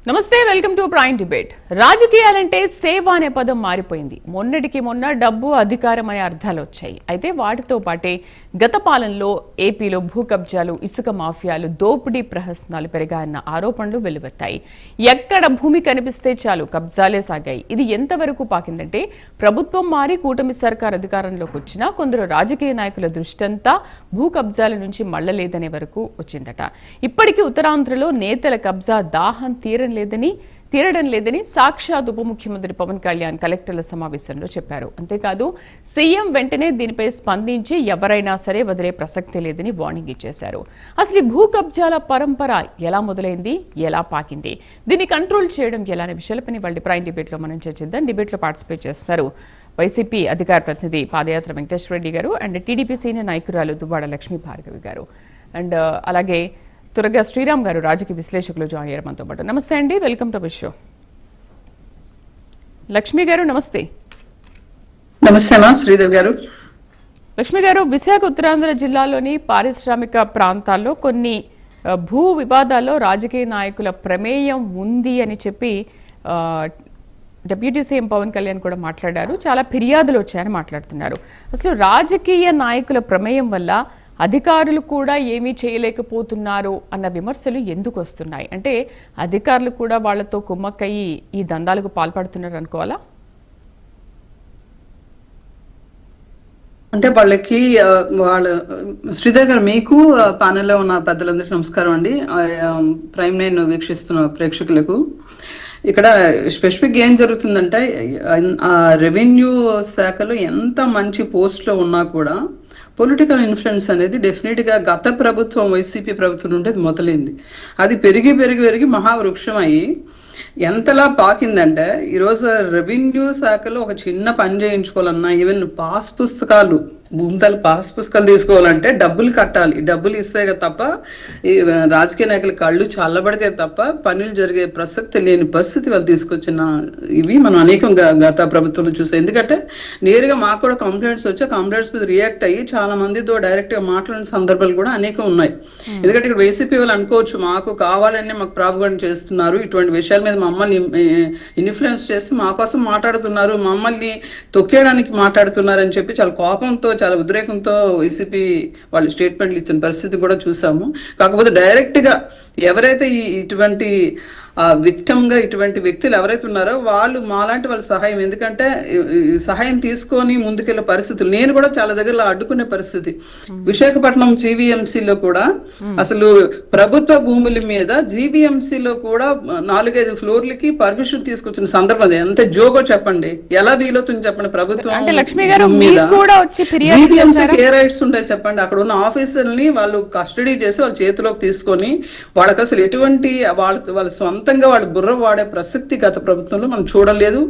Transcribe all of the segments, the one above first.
నమస్తే, welcome to prime debate. రాజకీయాలంటే సేవ అనే పదం మారిపోయింది. మొన్నటికి మొన్న డబ్బు, అధికారం అనే అర్థాలు వచ్చాయి. అయితే వాటితో పాటే గత పాలనలో ఏపీలో భూ కబ్జాలు, ఇసుక మాఫియాలు, దోపిడీ ప్రహసనాలు పెరిగాయన్న ఆరోపణలు వెలువెత్తాయి. ఎక్కడ భూమి కనిపిస్తే చాలు కబ్జాలే సాగాయి. ఇది ఎంతవరకు పాకిందంటే ప్రభుత్వం మారి కూటమి సర్కార్ అధికారంలోకి వచ్చినా కొందరు రాజకీయ నాయకుల దృష్టంతా భూ కబ్జాల నుంచి మళ్లలేదనే వరకు వచ్చిందట. ఇప్పటికీ ఉత్తరాంధ్రలో నేతల కబ్జా దాహం తీరడం లేదని సాక్షాత్ ఉప ముఖ్యమంత్రి పవన్ కళ్యాణ్ కలెక్టర్ల సమావేశంలో చెప్పారు. అంతేకాదు సీఎం వెంటనే దీనిపై స్పందించి ఎవరైనా సరే వదిలే ప్రసక్తే లేదని వార్నింగ్ ఇచ్చేశారు. అసలు భూ కబ్జాల పరంపర ఎలా మొదలైంది, ఎలా పాకింది, దీన్ని కంట్రోల్ చేయడం ఎలా అనే విషయాలపై వాళ్ళ ప్రైమ్ డిబేట్ లో మనం చర్చిద్దాం. డిబేట్ లో పార్టిసిపేట్ చేస్తున్నారు వైసీపీ అధికార ప్రతినిధి పాదయాత్ర వెంకటేశ్వర రెడ్డి గారు అండ్ టీడీపీ సీనియర్ నాయకురాలు దువ్వాడ లక్ష్మీ భార్గవి గారు అండ్ అలాగే తురగా శ్రీరామ్ గారు రాజకీయ విశ్లేషకులు జాయిన్ అయ్యారు మనతో పాటు. నమస్తే అండి, వెల్కమ్ టు షో. లక్ష్మి గారు నమస్తే. నమస్తే శ్రీదేవి గారు. లక్ష్మి గారు, విశాఖ ఉత్తరాంధ్ర జిల్లాలోని పారిశ్రామిక ప్రాంతాల్లో కొన్ని భూ వివాదాల్లో రాజకీయ నాయకుల ప్రమేయం ఉంది అని చెప్పి డిప్యూటీ సీఎం పవన్ కళ్యాణ్ కూడా మాట్లాడారు. చాలా ఫిర్యాదులు వచ్చాయని మాట్లాడుతున్నారు. అసలు రాజకీయ నాయకుల ప్రమేయం వల్ల అధికారులు కూడా ఏమీ చేయలేకపోతున్నారు అన్న విమర్శలు ఎందుకు వస్తున్నాయి? అంటే అధికారులు కూడా వాళ్లతో కుమ్మక్కయ్యి ఈ దందాలకు పాల్పడుతున్నారు అనుకోవాలా? అంటే వాళ్ళకి శ్రీదేవి గారు, మీకు ప్యానెల్లో ఉన్న పెద్దలందరికీ నమస్కారం అండి. ప్రైమ్ నైన్ వీక్షిస్తున్న ప్రేక్షకులకు ఇక్కడ స్పెసిఫిక్ ఏం జరుగుతుందంటే, ఆ రెవెన్యూ శాఖలో ఎంత మంచి పోస్ట్లో ఉన్నా కూడా పొలిటికల్ ఇన్ఫ్లుయెన్స్ అనేది డెఫినెట్గా గత ప్రభుత్వం, వైసీపీ ప్రభుత్వం నుండి అది మొదలైంది. అది పెరిగి పెరిగి పెరిగి మహావృక్షం అయ్యి ఎంతలా పాకిందంటే, ఈరోజు రెవెన్యూ శాఖలో ఒక చిన్న పని చేయించుకోవాలన్నా, ఈవెన్ పాస్ పుస్తకాలు, భూమితల పాస్ పుస్తకాలు తీసుకోవాలంటే డబ్బులు కట్టాలి. డబ్బులు ఇస్తే తప్ప ఈ రాజకీయ నాయకులు కళ్ళు చల్లబడితే తప్ప పనులు జరిగే ప్రసక్తి లేని పరిస్థితి వాళ్ళు తీసుకొచ్చిన ఇవి మనం అనేకంగా గత ప్రభుత్వంలో చూసాం. ఎందుకంటే నేరుగా మాకు కూడా కంప్లైంట్స్ వచ్చి కంప్లైంట్స్ మీద రియాక్ట్ అయ్యి చాలా మందితో డైరెక్ట్గా మాట్లాడిన సందర్భాలు కూడా అనేకం ఉన్నాయి. ఎందుకంటే ఇక్కడ వైసీపీ వాళ్ళు అనుకోవచ్చు, మాకు కావాలనే మాకు ప్రాపగండ చేస్తున్నారు, ఇటువంటి విషయాల మీద మమ్మల్ని ఇన్ఫ్లుయెన్స్ చేసి మా కోసం మాట్లాడుతున్నారు, మమ్మల్ని తొక్కేయడానికి మాట్లాడుతున్నారు అని చెప్పి చాలా కోపంతో, చాలా ఉద్రేకంతో వైసీపీ వాళ్ళు స్టేట్మెంట్లు ఇచ్చిన పరిస్థితి కూడా చూసాము. కాకపోతే డైరెక్ట్గా ఎవరైతే ఇటువంటి విక్టమ్గా ఇటువంటి వ్యక్తులు ఎవరైతే ఉన్నారో వాళ్ళు మాలాంటి వాళ్ళ సహాయం, ఎందుకంటే సహాయం తీసుకొని ముందుకెళ్ళే పరిస్థితులు నేను కూడా చాలా దగ్గరలో అడ్డుకునే పరిస్థితి. విశాఖపట్నం జీవీఎంసీలో కూడా అసలు ప్రభుత్వ భూముల మీద జీవీఎంసీలో కూడా 4-5 ఫ్లోర్లకి పర్మిషన్ తీసుకొచ్చిన సందర్భం ఎంత జోగో చెప్పండి, ఎలా వీలవుతుంది చెప్పండి. ప్రభుత్వం మీద జీవీఎంసీకి ఏ రైట్స్ ఉంటాయి చెప్పండి? అక్కడ ఉన్న ఆఫీసర్ని వాళ్ళు కస్టడీ చేసి వాళ్ళ చేతిలోకి తీసుకొని వాళ్ళకి అసలు ఎటువంటి వాళ్ళ సొంతంగా వాళ్ళ బుర్ర వాడే ప్రసక్తి గత ప్రభుత్వంలో మనం చూడలేదు.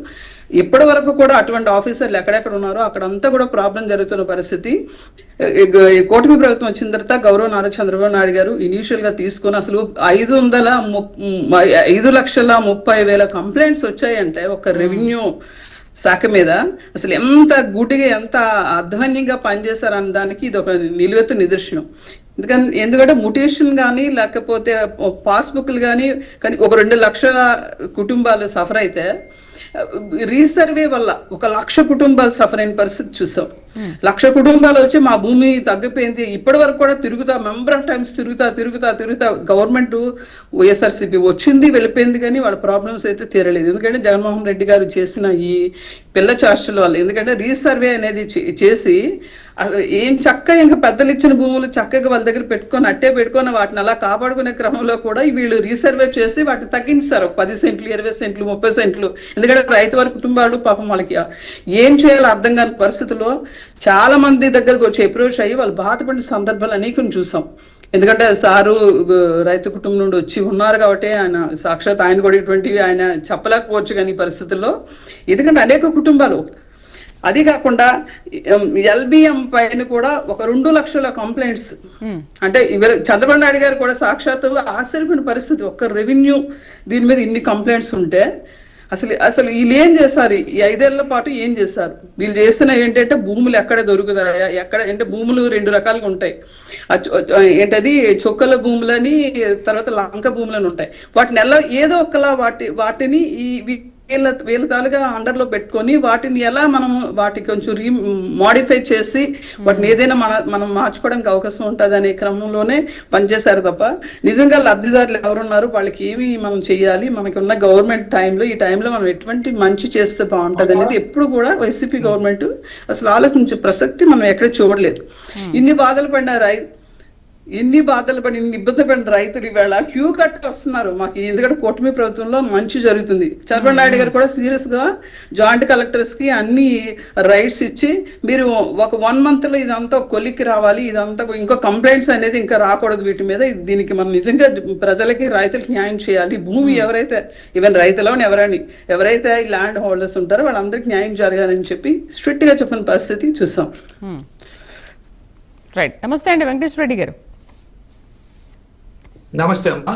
ఇప్పటి వరకు కూడా అటువంటి ఆఫీసర్లు ఎక్కడెక్కడ ఉన్నారో అక్కడంతా కూడా ప్రాబ్లం జరుగుతున్న పరిస్థితి. కూటమి ప్రభుత్వం వచ్చిన తర్వాత గౌరవ నారా చంద్రబాబు నాయుడు గారు ఇనీషియల్ గా తీసుకొని అసలు 5,30,000 కంప్లైంట్స్ వచ్చాయంటే ఒక రెవెన్యూ శాఖ మీద. అసలు ఎంత గుడ్డిగా, ఎంత అధ్వాన్యంగా పనిచేశారన్న దానికి ఇది ఒక నిలువెత్తు నిదర్శనం. ఎందుకంటే ముటేషన్ కానీ లేకపోతే పాస్బుక్లు కానీ ఒక 2 లక్షల కుటుంబాలు సఫర్ అయితే రీసర్వే వల్ల 1 లక్ష కుటుంబాలు సఫర్ అయిన పరిస్థితి చూసాం. 1 లక్ష కుటుంబాలు వచ్చి మా భూమి తగ్గిపోయింది, ఇప్పటి వరకు కూడా తిరుగుతా, మెంబర్ ఆఫ్ టైమ్స్ తిరుగుతా గవర్నమెంట్ వైఎస్ఆర్సీపీ వచ్చింది వెళ్ళిపోయింది, కానీ వాళ్ళ ప్రాబ్లమ్స్ అయితే తీరలేదు. ఎందుకంటే జగన్మోహన్ రెడ్డి గారు చేసిన ఈ పిల్ల చాష్టల వల్ల, ఎందుకంటే రీసర్వే అనేది చేసి ఏం చక్కగా ఇంకా పెద్దలు ఇచ్చిన భూములు చక్కగా వాళ్ళ దగ్గర పెట్టుకొని వాటిని అలా కాపాడుకునే క్రమంలో కూడా వీళ్ళు రీసర్వే చేసి వాటిని తగ్గించారు. 10 సెంట్లు, 20 సెంట్లు, 30 సెంట్లు. ఎందుకంటే రైతు వారి కుటుంబాలు పాపం వాళ్ళకి ఏం చేయాలో అర్థం కాని పరిస్థితిలో చాలా మంది దగ్గరకు వచ్చి అప్రోచ్ అయ్యి వాళ్ళు బాధపడిన సందర్భాలు అనేకం చూసాం. ఎందుకంటే సారు రైతు కుటుంబం నుండి వచ్చి ఉన్నారు కాబట్టి ఆయన సాక్షాత్ ఆయన కూడా ఇటువంటివి ఆయన చెప్పలేకపోవచ్చు. కానీ పరిస్థితుల్లో ఎందుకంటే అనేక కుటుంబాలు, అది కాకుండా ఎల్బిఎం పైన కూడా ఒక 2 లక్షల కంప్లైంట్స్. అంటే చంద్రబాబు నాయుడు గారు కూడా సాక్షాత్ ఆశ్చర్యపోయిన పరిస్థితి. ఒక్క రెవెన్యూ దీని మీద ఇన్ని కంప్లైంట్స్ ఉంటే అసలు అసలు వీళ్ళు ఏం చేశారు? ఈ 5 ఏళ్ల పాటు ఏం చేశారు? వీళ్ళు చేసిన ఏంటంటే భూములు ఎక్కడ దొరుకుతాయా, ఎక్కడ అంటే భూములు 2 రకాలుగా ఉంటాయి. ఏంటది చొక్కల భూములని, తర్వాత లంక భూములని ఉంటాయి. వాటిని ఎలా ఏదో ఒకలా వాటిని వీళ్ళ తాలుగా అండర్లో పెట్టుకొని వాటిని ఎలా మనం వాటికి కొంచెం మాడిఫై చేసి వాటిని ఏదైనా మనం మార్చుకోవడానికి అవకాశం ఉంటుంది అనే క్రమంలోనే పనిచేశారు తప్ప నిజంగా లబ్ధిదారులు ఎవరున్నారు, వాళ్ళకి ఏమి మనం చేయాలి, మనకి ఉన్న గవర్నమెంట్ టైంలో ఈ టైంలో మనం ఎటువంటి మంచి చేస్తే బాగుంటుంది అనేది ఎప్పుడు కూడా వైసీపీ గవర్నమెంట్ అసలు ఆలోచించే ప్రసక్తి మనం ఎక్కడ చూడలేదు. ఇన్ని బాధలు ఇన్ని ఇబ్బంది పడిన రైతులు ఇవాళ క్యూ కట్టి వస్తున్నారు మాకు, ఎందుకంటే కూటమి ప్రభుత్వంలో మంచి జరుగుతుంది. చంద్రబాబు నాయుడు గారు కూడా సీరియస్ గా జాయింట్ కలెక్టర్స్ కి అన్ని రైట్స్ ఇచ్చి మీరు ఒక 1 month లో ఇదంతా కొలిక్కి రావాలి, ఇదంతా ఇంకో కంప్లైంట్స్ అనేది ఇంకా రాకూడదు వీటి మీద, దీనికి మనం నిజంగా ప్రజలకి రైతులకి న్యాయం చేయాలి. భూమి ఎవరైతే ఈవెన్ రైతులో ఎవరైతే ల్యాండ్ హోల్డర్స్ ఉంటారో వాళ్ళందరికీ న్యాయం జరగాలని చెప్పి స్ట్రిక్ట్ గా చెప్పిన పరిస్థితి చూసాం. రైట్. నమస్తే అండి వెంకటేశ్వర రెడ్డి గారు. నమస్తే అమ్మా.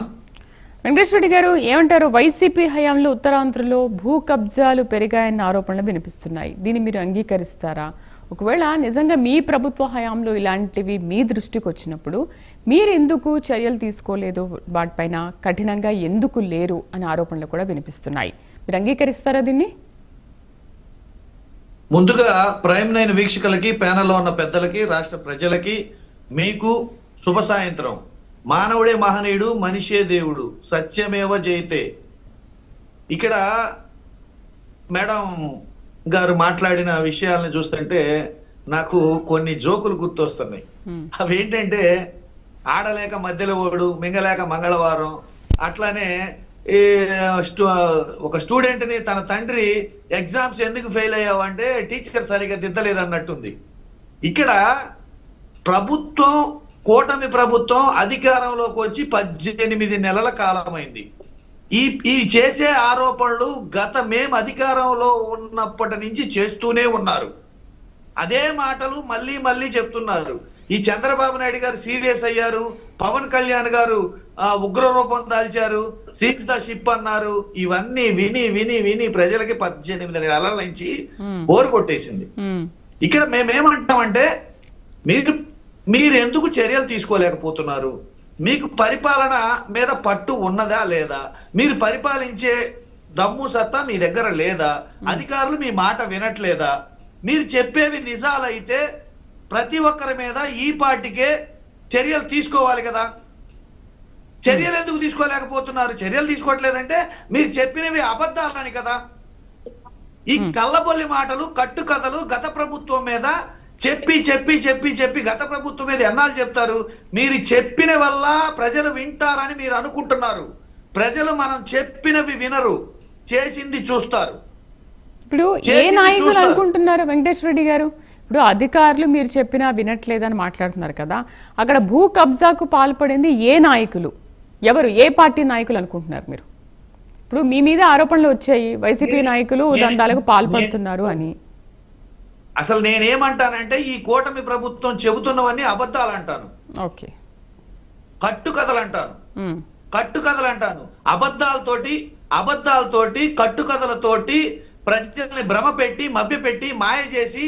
వెంకటేశ్వర రెడ్డి గారు ఏమంటారు? వైసీపీ హయాంలో ఉత్తరాంధ్రలో భూ కబ్జాలు పెరిగాయన్న ఆరోపణలు వినిపిస్తున్నాయి. దీన్ని మీరు అంగీకరిస్తారా? ఒకవేళ నిజంగా మీ ప్రభుత్వ హయాంలో ఇలాంటివి మీ దృష్టికి వచ్చినప్పుడు మీరు ఎందుకు చర్యలు తీసుకోలేదు, వాటిపైన కఠినంగా ఎందుకు లేరు అనే ఆరోపణలు కూడా వినిపిస్తున్నాయి. మీరు అంగీకరిస్తారా దీన్ని? ముందుగా ప్రైమ్ 9 వీక్షకులకి, ప్యానెల్లో ఉన్న పెద్దలకి, రాష్ట్ర ప్రజలకి మీకు శుభ సాయంత్రం. మానవుడే మహనీయుడు, మనిషే దేవుడు, సత్యమేవ జయతే. ఇక్కడ మేడం గారు మాట్లాడిన విషయాలను చూస్తుంటే నాకు కొన్ని జోకులు గుర్తొస్తున్నాయి. అవేంటంటే ఆడలేక మధ్యలో ఓడు, మింగలేక మంగళవారం. అట్లానే ఒక స్టూడెంట్ ని తన తండ్రి ఎగ్జామ్స్ ఎందుకు ఫెయిల్ అయ్యావంటే టీచర్ సరిగా దిద్దలేదన్నట్టుంది. ఇక్కడ ప్రభుత్వం, కూటమి ప్రభుత్వం అధికారంలోకి వచ్చి 18 నెలల కాలమైంది. ఈ చేసే ఆరోపణలు మేము అధికారంలో ఉన్నప్పటి నుంచి చేస్తూనే ఉన్నారు. అదే మాటలు మళ్ళీ మళ్ళీ చెప్తున్నారు. ఈ చంద్రబాబు నాయుడు గారు సీరియస్ అయ్యారు, పవన్ కళ్యాణ్ గారు ఉగ్ర రూపం దాల్చారు, సీట్ ద షిప్ అన్నారు. ఇవన్నీ విని విని విని ప్రజలకి 18 నెలల నుంచి బోరు కొట్టేసింది. ఇక్కడ మేమేమంటామంటే మీరు ఎందుకు చర్యలు తీసుకోలేకపోతున్నారు? మీకు పరిపాలన మీద పట్టు ఉన్నదా లేదా? మీరు పరిపాలించే దమ్ము సత్తా మీ దగ్గర లేదా? అధికారులు మీ మాట వినట్లేదా? మీరు చెప్పేవి నిజాలైతే ప్రతి ఒక్కరి మీద ఈ పార్టీకే చర్యలు తీసుకోవాలి కదా. చర్యలు ఎందుకు తీసుకోలేకపోతున్నారు? చర్యలు తీసుకోవట్లేదంటే మీరు చెప్పినవి అబద్ధాలని కదా. ఈ కళ్ళబొల్లి మాటలు, కట్టుకథలు గత ప్రభుత్వం మీద చెప్పి చెప్పి చెప్పి చెప్పి గత ప్రభుత్వం మీద ఎన్నాళ్ళు చెప్తారు? మీరు చెప్పిన వల్ల ప్రజలు వింటారని మీరు అనుకుంటున్నారు. ప్రజలు మనం చెప్పినవి వినరు, చేసింది చూస్తారు. ఇప్పుడు ఏ నాయకులు అనుకుంటున్నారు వెంకటేశ్వర రెడ్డి గారు? ఇప్పుడు అధికారులు మీరు చెప్పినా వినట్లేదని మాట్లాడుతున్నారు కదా, అక్కడ భూ కబ్జాకు పాల్పడింది ఏ నాయకులు, ఎవరు, ఏ పార్టీ నాయకులు అనుకుంటున్నారు మీరు? ఇప్పుడు మీ మీద ఆరోపణలు వచ్చాయి, వైసీపీ నాయకులు దందాలకు పాల్పడుతున్నారు అని. అసలు నేనేమంటానంటే ఈ కూటమి ప్రభుత్వం చెబుతున్నవన్నీ అబద్ధాలు అంటాను. ఓకే, కట్టుకథలు అంటాను. కట్టుకథలు అంటాను. అబద్ధాలతోటి కట్టుకథలతోటి ప్రజల్ని భ్రమ పెట్టి, మభ్య పెట్టి, మాయ చేసి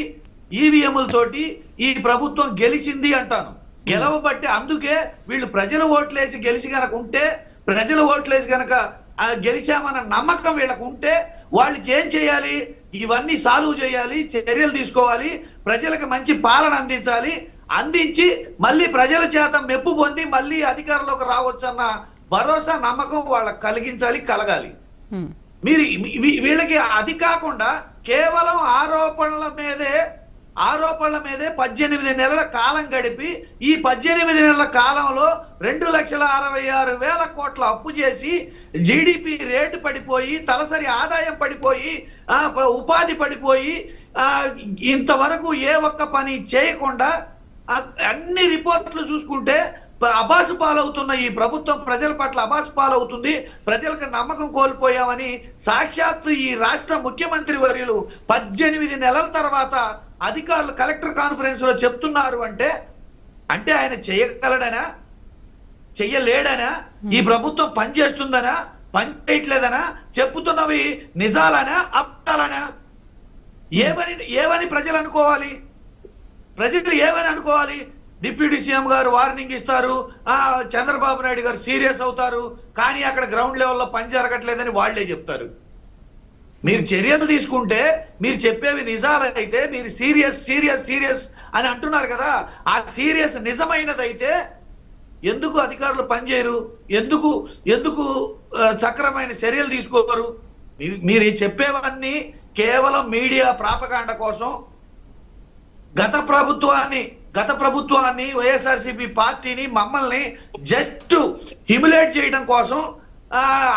ఈవీఎంలతోటి ఈ ప్రభుత్వం గెలిచింది అంటాను. గెలవబట్టి అందుకే వీళ్ళు ప్రజల ఓట్లేసి గెలిచి గనక ఉంటే, ప్రజల ఓట్లేసి గనక గెలిచామన్న నమ్మకం వీళ్ళకు ఉంటే వాళ్ళకి ఏం చేయాలి? ఇవన్నీ సాల్వ్ చేయాలి, చర్యలు తీసుకోవాలి, ప్రజలకు మంచి పాలన అందించాలి. అందించి మళ్ళీ ప్రజల చేత మెప్పు పొంది మళ్ళీ అధికారంలోకి రావచ్చన్న భరోసా, నమ్మకం వాళ్ళకి కలగాలి. మీరు వీళ్ళకి అది కాకుండా కేవలం ఆరోపణల మీదే 18 నెలల కాలం గడిపి ఈ 18 నెలల కాలంలో 2,66,000 కోట్ల అప్పు చేసి జీడిపి రేటు పడిపోయి, తలసరి ఆదాయం పడిపోయి, ఉపాధి పడిపోయి, ఇంతవరకు ఏ ఒక్క పని చేయకుండా అన్ని రిపోర్ట్లు చూసుకుంటే అబాసు పాలవుతున్న ఈ ప్రభుత్వం ప్రజల పట్ల అబాసు పాలవుతుంది. ప్రజలకు నమ్మకం కోల్పోయామని సాక్షాత్తు ఈ రాష్ట్ర ముఖ్యమంత్రి వర్యులు 18 నెలల తర్వాత అధికారులు కలెక్టర్ కాన్ఫరెన్స్ లో చెప్తున్నారు అంటే ఆయన చేయగలడనా, చెయ్యలేడనా? ఈ ప్రభుత్వం పనిచేస్తుందనా? పని చేయట్లేదనా? చెప్పుతున్నవి నిజాలనా అబద్ధాలనా? ఏమని ప్రజలు అనుకోవాలి? ప్రజలు ఏమని అనుకోవాలి? డిప్యూటీ సీఎం గారు వార్నింగ్ ఇస్తారు, చంద్రబాబు నాయుడు గారు సీరియస్ అవుతారు, కానీ అక్కడ గ్రౌండ్ లెవెల్లో పని జరగట్లేదని వాళ్లే చెప్తారు. మీరు చర్యలు తీసుకుంటే, మీరు చెప్పేవి నిజాలైతే, మీరు సీరియస్ సీరియస్ సీరియస్ అని అంటున్నారు కదా, ఆ సీరియస్ నిజమైనదైతే ఎందుకు అధికారులు పనిచేయరు? ఎందుకు సక్రమైన చర్యలు తీసుకోరు? మీరు చెప్పేవన్నీ కేవలం మీడియా ప్రాపగాండ కోసం, గత ప్రభుత్వాన్ని వైఎస్ఆర్సీపీ పార్టీని మమ్మల్ని జస్ట్ హ్యూమిలేట్ చేయడం కోసం,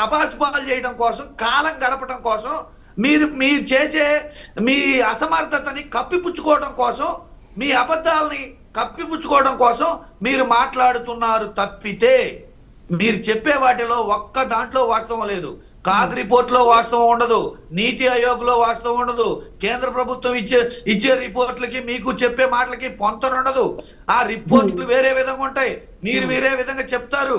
అపాస్పాలు చేయడం కోసం, కాలం గడపడం కోసం, మీరు చేసే మీ అసమర్థతని కప్పిపుచ్చుకోవడం కోసం, మీ అబద్ధాలని కప్పిపుచ్చుకోవడం కోసం మీరు మాట్లాడుతున్నారు తప్పితే మీరు చెప్పే వాటిలో ఒక్క దాంట్లో వాస్తవం లేదు. కాగ్ రిపోర్ట్ లో వాస్తవం ఉండదు, నీతి ఆయోగ్ లో వాస్తవం ఉండదు, కేంద్ర ప్రభుత్వం ఇచ్చే రిపోర్ట్లకి మీకు చెప్పే మాటలకి పొంతనుండదు. ఆ రిపోర్ట్లు వేరే విధంగా ఉంటాయి, మీరు వేరే విధంగా చెప్తారు.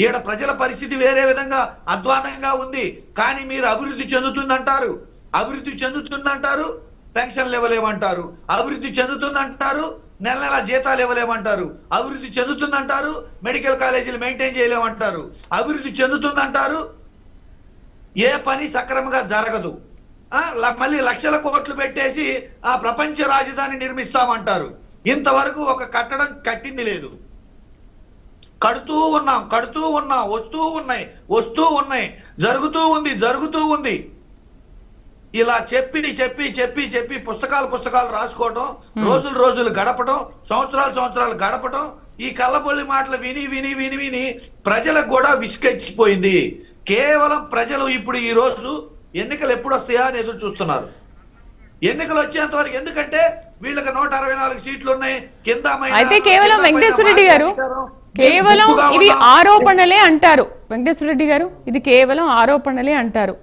ఈడ ప్రజల పరిస్థితి వేరే విధంగా అధ్వానంగా ఉంది, కానీ మీరు అభివృద్ధి చెందుతుందంటారు, పెన్షన్ ఇవ్వలేమంటారు, అభివృద్ధి చెందుతుందంటారు, నెల నెల జీతాలు ఇవ్వలేమంటారు, అభివృద్ధి చెందుతుందంటారు, మెడికల్ కాలేజీలు మెయింటైన్ చేయలేమంటారు, అభివృద్ధి చెందుతుందంటారు, ఏ పని సక్రమంగా జరగదు, మళ్ళీ లక్షల కోట్లు పెట్టేసి ఆ ప్రపంచ రాజధాని నిర్మిస్తామంటారు. ఇంతవరకు ఒక కట్టడం కట్టింది లేదు. కడుతూ ఉన్నాం, వస్తూ ఉన్నాయి, జరుగుతూ ఉంది. ఇలా చెప్పి పుస్తకాలు రాసుకోవటం, రోజులు గడపడం, సంవత్సరాలు గడపడం, ఈ కళ్ళబొల్లి మాటలు విని ప్రజలకు కూడా విసుకెచ్చిపోయింది. కేవలం ప్రజలు ఇప్పుడు ఈ రోజు ఎన్నికలు ఎప్పుడు వస్తాయా అని ఎదురు చూస్తున్నారు. ఎన్నికలు వచ్చేంత వరకు, ఎందుకంటే వీళ్ళకి 164 సీట్లు ఉన్నాయి కింద. అయితే కేవలం వెంకటేశ్వర రెడ్డి గారు కేవలం ఇవి ఆరోపణలే అంటారు. వెంకటేశ్వర రెడ్డి గారు, ఇది కేవలం ఆరోపణలే అంటారు.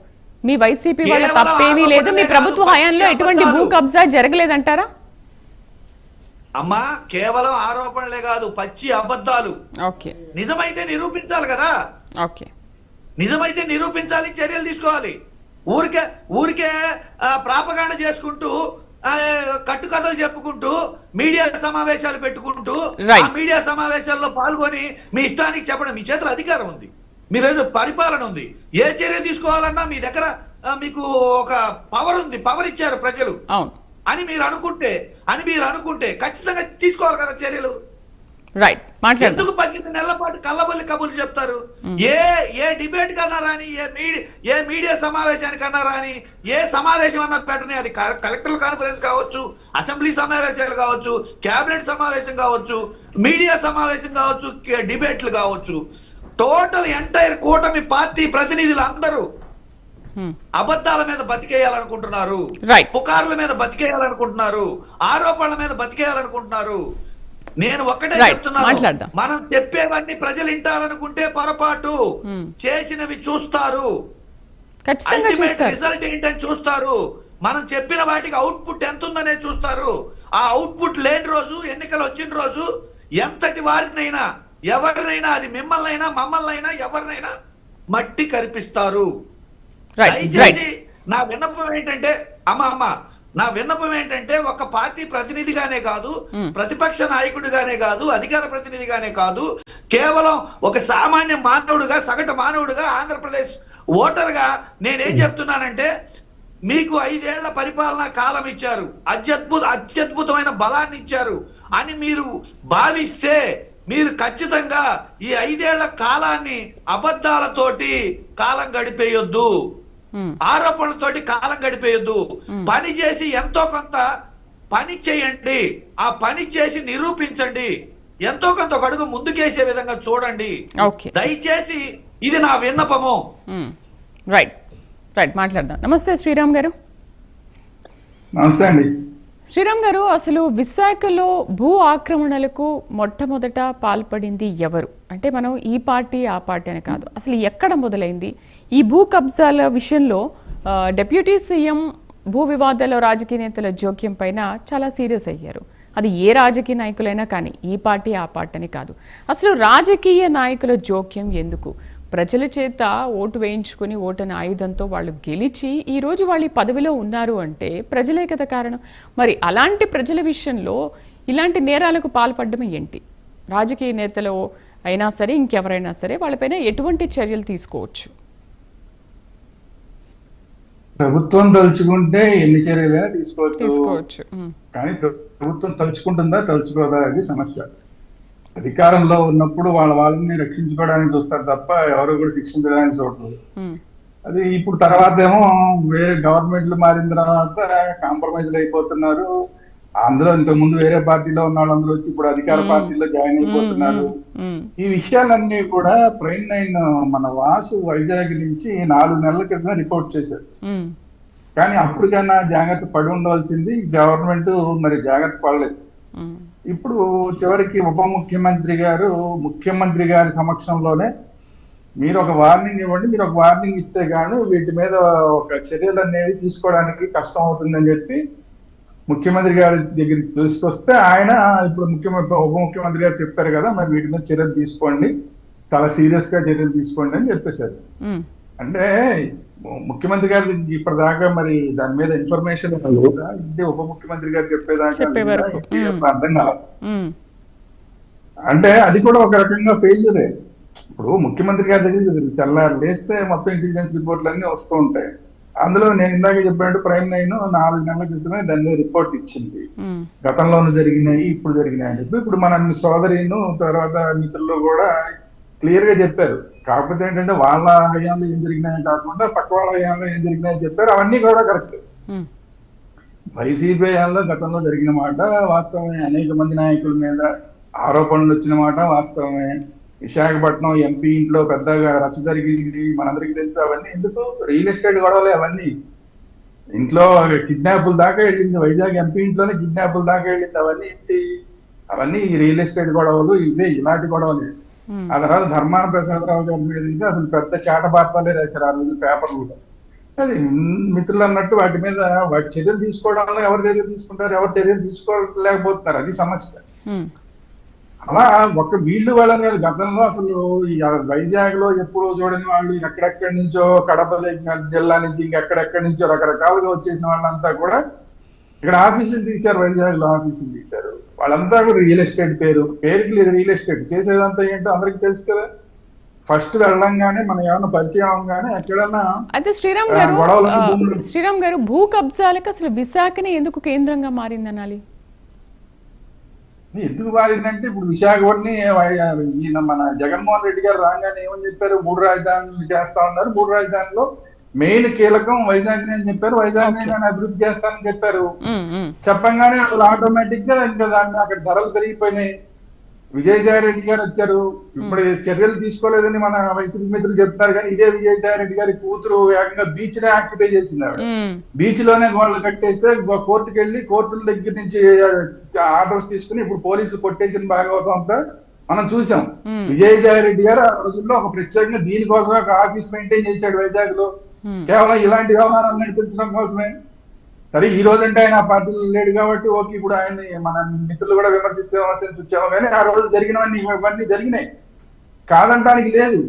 మీ వైసీపీ వాళ్ళ తప్పేమీ లేదు, మీ ప్రభుత్వ హయాంలో ఎటువంటి భూ కబ్జా జరగలేదంటారా? అమ్మా, కేవలం ఆరోపణలే కాదు, పచ్చి అబద్ధాలు. ఓకే, నిజమైతే నిరూపించాలి కదా. ఓకే, నిజమైతే నిరూపించాలి, చర్యలు తీసుకోవాలి. ఊరికే ప్రాపగాండ చేసుకుంటూ, కట్టుకథలు చెప్పుకుంటూ, మీడియా సమావేశాలు పెట్టుకుంటూ, ఆ మీడియా సమావేశాల్లో పాల్గొని మీ ఇష్టానికి చెప్పడం, మీ చేతుల అధికారం ఉంది, మీరు పరిపాలన ఉంది, ఏ చర్య తీసుకోవాలన్నా మీ దగ్గర మీకు ఒక పవర్ ఉంది, పవర్ ఇచ్చారు ప్రజలు అని మీరు అనుకుంటే ఖచ్చితంగా తీసుకోవాలి కదా చర్యలు. రైట్, ఎందుకు 18 నెలల పాటు కళ్ళబొల్లి కబుర్లు చెప్తారు? ఏ డిబేట్ కన్నా రాని, ఏ మీడియా సమావేశానికి అన్నా రాని, ఏ సమావేశం అన్నా పెట్టని, అది కలెక్టర్ కాన్ఫరెన్స్ కావచ్చు, అసెంబ్లీ సమావేశాలు కావచ్చు, కేబినెట్ సమావేశం కావచ్చు, మీడియా సమావేశం కావచ్చు, డిబేట్లు కావచ్చు, టోటల్ ఎంటైర్ కూటమి పార్టీ ప్రతినిధులు అందరూ అబద్ధాల మీద బతికేయాలనుకుంటున్నారు, పుకార్ల మీద బతికేయాలనుకుంటున్నారు, ఆరోపణల మీద బతికేయాలనుకుంటున్నారు. నేను ఒక్కటే చెప్తున్నాను, మనం చెప్పేవన్నీ ప్రజలు వింటారనుకుంటే పొరపాటు. చేసినవి చూస్తారు, అల్టిమేట్ రిజల్ట్ ఏంటని చూస్తారు. మనం చెప్పిన వాటికి అవుట్పుట్ ఎంత ఉందనే చూస్తారు. ఆ అవుట్పుట్ లేని రోజు, ఎన్నికలు వచ్చిన రోజు, ఎంతటి వారినైనా, ఎవరినైనా, అది మిమ్మల్నైనా మమ్మల్నైనా ఎవరినైనా మట్టి కరిపిస్తారు. దయచేసి నా విన్నపం ఏంటంటే, నా విన్నపం ఏంటంటే, ఒక పార్టీ ప్రతినిధిగానే కాదు, ప్రతిపక్ష నాయకుడిగానే కాదు, అధికార ప్రతినిధిగానే కాదు, కేవలం ఒక సామాన్య మానవుడుగా, సగటు మానవుడుగా, ఆంధ్రప్రదేశ్ ఓటర్గా నేనేం చెప్తున్నానంటే, మీకు 5 ఏళ్ల పరిపాలనా కాలం ఇచ్చారు, అత్యద్భుతమైన బలాన్ని ఇచ్చారు అని మీరు భావిస్తే, మీరు ఖచ్చితంగా ఈ 5 ఏళ్ల కాలాన్ని అబద్ధాలతోటి కాలం గడిపేయొద్దు, ఆరోపణలతోటి కాలం గడిపేయొద్దు. పని చేసి ఎంతో కొంత పని చేయండి, ఆ పని చేసి నిరూపించండి, ఎంతో కొంత ఒక అడుగు ముందుకేసే విధంగా చూడండి దయచేసి. ఇది నా విన్నపము. రైట్, మాట్లాడదాం. నమస్తే శ్రీరామ్ గారు. నమస్తే అండి. శ్రీరామ్ గారు, అసలు విశాఖలో భూ ఆక్రమణలకు మొట్టమొదట పాల్పడింది ఎవరు? అంటే మనం ఈ పార్టీ ఆ పార్టీ అని కాదు, అసలు ఎక్కడ మొదలైంది ఈ భూ కబ్జాల విషయంలో? డిప్యూటీ సీఎం భూ వివాదాల్లో రాజకీయ నేతల జోక్యం పైన చాలా సీరియస్ అయ్యారు. అది ఏ రాజకీయ నాయకులైనా కానీ, ఈ పార్టీ ఆ పార్టీ అని కాదు. అసలు రాజకీయ నాయకుల జోక్యం ఎందుకు? ప్రజల చేత ఓటు వేయించుకుని ఓటని ఆయుధంతో వాళ్ళు గెలిచి ఈరోజు వాళ్ళు ఈ పదవిలో ఉన్నారు అంటే ప్రజలే కదా కారణం. మరి అలాంటి ప్రజల విషయంలో ఇలాంటి నేరాలకు పాల్పడడం ఏంటి? రాజకీయ నేతలు అయినా సరే ఇంకెవరైనా సరే వాళ్ళపైన ఎటువంటి చర్యలు తీసుకోవచ్చు? ప్రభుత్వం తలుచుకుంటే ఎన్ని చర్యలైనా తీసుకోవచ్చు. కానీ ప్రభుత్వం తలుచుకుంటుందా తలుచుకోదా అది సమస్య. అధికారంలో ఉన్నప్పుడు వాళ్ళని రక్షించుకోవడానికి చూస్తారు తప్ప ఎవరు కూడా శిక్షించడానికి చూడలేదు. అది ఇప్పుడు తర్వాత ఏమో వేరే గవర్నమెంట్లు మారిన తర్వాత కాంప్రమైజ్ అయిపోతున్నారు. అందులో ఇంతకు ముందు వేరే పార్టీలో ఉన్న వాళ్ళందరూ వచ్చి ఇప్పుడు అధికార పార్టీలో జాయిన్ అయిపోతున్నారు. ఈ విషయాలన్నీ కూడా ప్రైమ్ 9 మన వాసు వైజాగ్ నుంచి 4 నెలల క్రితమే రిపోర్ట్ చేశారు. కానీ అప్పటికైనా జాగ్రత్త పడి ఉండవలసింది గవర్నమెంట్, మరి జాగ్రత్త పడలేదు. ఇప్పుడు చివరికి ఉప ముఖ్యమంత్రి గారు ముఖ్యమంత్రి గారి సమక్షంలోనే మీరు ఒక వార్నింగ్ ఇవ్వండి, మీరు ఒక వార్నింగ్ ఇస్తే గానీ వీటి మీద ఒక చర్యలు అనేవి తీసుకోవడానికి కష్టం అవుతుందని చెప్పి ముఖ్యమంత్రి గారి దగ్గరికి తీసుకొస్తే ఆయన ఇప్పుడు ఉప ముఖ్యమంత్రి గారు చెప్పారు కదా, మరి వీటి మీద చర్యలు తీసుకోండి, చాలా సీరియస్ గా చర్యలు తీసుకోండి అని చెప్పేశారు. అంటే ముఖ్యమంత్రి గారి ఇప్పటిదాకా మరి దాని మీద ఇన్ఫర్మేషన్ ఇది ఉప ముఖ్యమంత్రి గారు చెప్పేదాకా అర్థం కాదు. అంటే అది కూడా ఒక రకంగా ఫెయిల్యూరే. ఇప్పుడు ముఖ్యమంత్రి గారి దగ్గర తెల్లారు లేస్తే మొత్తం ఇంటెలిజెన్స్ రిపోర్ట్లు అన్ని వస్తూ ఉంటాయి. అందులో నేను ఇందాక చెప్పినట్టు ప్రైమ్ 9 4 నెలల క్రితమే దాని మీద రిపోర్ట్ ఇచ్చింది. గతంలోనూ జరిగినాయి, ఇప్పుడు జరిగినాయి అని చెప్పి ఇప్పుడు మన సోదరిను తర్వాత మిత్రులు కూడా క్లియర్ గా చెప్పారు. కాకపోతే ఏంటంటే వాళ్ళ హయాంలో ఏం జరిగినాయో కాకుండా పక్క వాళ్ళ హయాంలో ఏం జరిగినాయో చెప్పారు. అవన్నీ కూడా కరెక్ట్. వైసీపీ హయాంలో గతంలో జరిగిన మాట వాస్తవమే. అనేక మంది నాయకుల మీద ఆరోపణలు వచ్చిన మాట వాస్తవమే. విశాఖపట్నం ఎంపీ ఇంట్లో పెద్దగా రచ్చ జరిగింది, మనందరికీ తెలుసు. అవన్నీ ఎందుకు? రియల్ ఎస్టేట్ గొడవలే అవన్నీ. ఇంట్లో కిడ్నాపుల దాకా వెళ్ళింది, వైజాగ్ ఎంపీ ఇంట్లోనే కిడ్నాపుల దాకా వెళ్ళింది. అవన్నీ ఏంటి? అవన్నీ రియల్ ఎస్టేట్ గొడవలు, ఇవే ఇలాంటి గొడవలే. ఆ తర్వాత ధర్మాన ప్రసాదరావు గారి మీద అయితే అసలు పెద్ద చాటబార్తలే రాశారు ఆ రోజు పేపర్లు. అది మిత్రులు అన్నట్టు వాటి మీద వాటి చర్యలు తీసుకోవడంలో ఎవరు చర్యలు తీసుకుంటారు, ఎవరు చర్యలు తీసుకోలేకపోతున్నారు, అది సమస్య. అలా ఒక వీళ్ళు వాళ్ళని కాదు, గతంలో అసలు వైజాగ్ లో ఎప్పుడో చూడని వాళ్ళు ఎక్కడెక్కడి నుంచో కడప జిల్లా నుంచి ఇంకెక్కడెక్కడి నుంచో రకరకాలుగా వచ్చేసిన వాళ్ళంతా కూడా ఇక్కడ ఆఫీసులు తీశారు, వైజాగ్ లో ఆఫీసులు తీశారు. వాళ్ళంతా కూడా రియల్ ఎస్టేట్ పేరుకి రియల్ ఎస్టేట్ చేసేదంతా ఏంటో అందరికి తెలుసు కదా. ఫస్ట్ వెళ్ళంగానే మనం ఏమన్నా పరిచయం అవగానే ఎక్కడన్నా. అయితే శ్రీరామ్ గారు భూ కబ్జాలకు అసలు విశాఖని ఎందుకు కేంద్రంగా మారింది అనాలి? ఎందుకు మారిందంటే ఇప్పుడు విశాఖపట్నం ఈయన మన జగన్మోహన్ రెడ్డి గారు రాగానే ఏమని చెప్పారు, 3 రాజధానులు చేస్తా ఉన్నారు, 3 రాజధానుల్లో మెయిన్ కీలకం వైజాగ్ అని చెప్పారు, వైజాగ్ నేను అభివృద్ధి చేస్తానని చెప్పారు. చెప్పంగానే అసలు ఆటోమేటిక్ గా ఇంకా దాన్ని అక్కడ ధరలు పెరిగిపోయినాయి. విజయసాయి రెడ్డి గారు వచ్చారు, ఇప్పుడు చర్యలు తీసుకోలేదని మన వైసీపీ మిత్రులు చెప్తారు. కానీ ఇదే విజయసాయి రెడ్డి గారి కూతురు ఏకంగా బీచ్ నే ఆక్యుపై చేసింది. ఆవిడ బీచ్ లోనే గోడలు కట్టేస్తే కోర్టుకు వెళ్ళి కోర్టుల దగ్గర నుంచి ఆర్డర్స్ తీసుకుని ఇప్పుడు పోలీసులు కొట్టేసిన భాగవతం అంతా మనం చూసాం. విజయసాయి రెడ్డి గారు ఆ రోజుల్లో ఒక ప్రత్యేకంగా దీనికోసం ఒక ఆఫీస్ మెయింటైన్ చేశాడు వైజాగ్ లో, కేవలం ఇలాంటి వ్యవహారాలు నడిపించడం కోసమే. సరే ఈ రోజంటే ఆయన ఆ పార్టీలో లేడు కాబట్టి ఓకే, ఇప్పుడు ఆయన్ని మన మిత్రులు కూడా విమర్శించాము. కానీ ఆ రోజు జరిగినవన్నీ ఇవన్నీ జరిగినాయి, కాదంటానికి లేదు.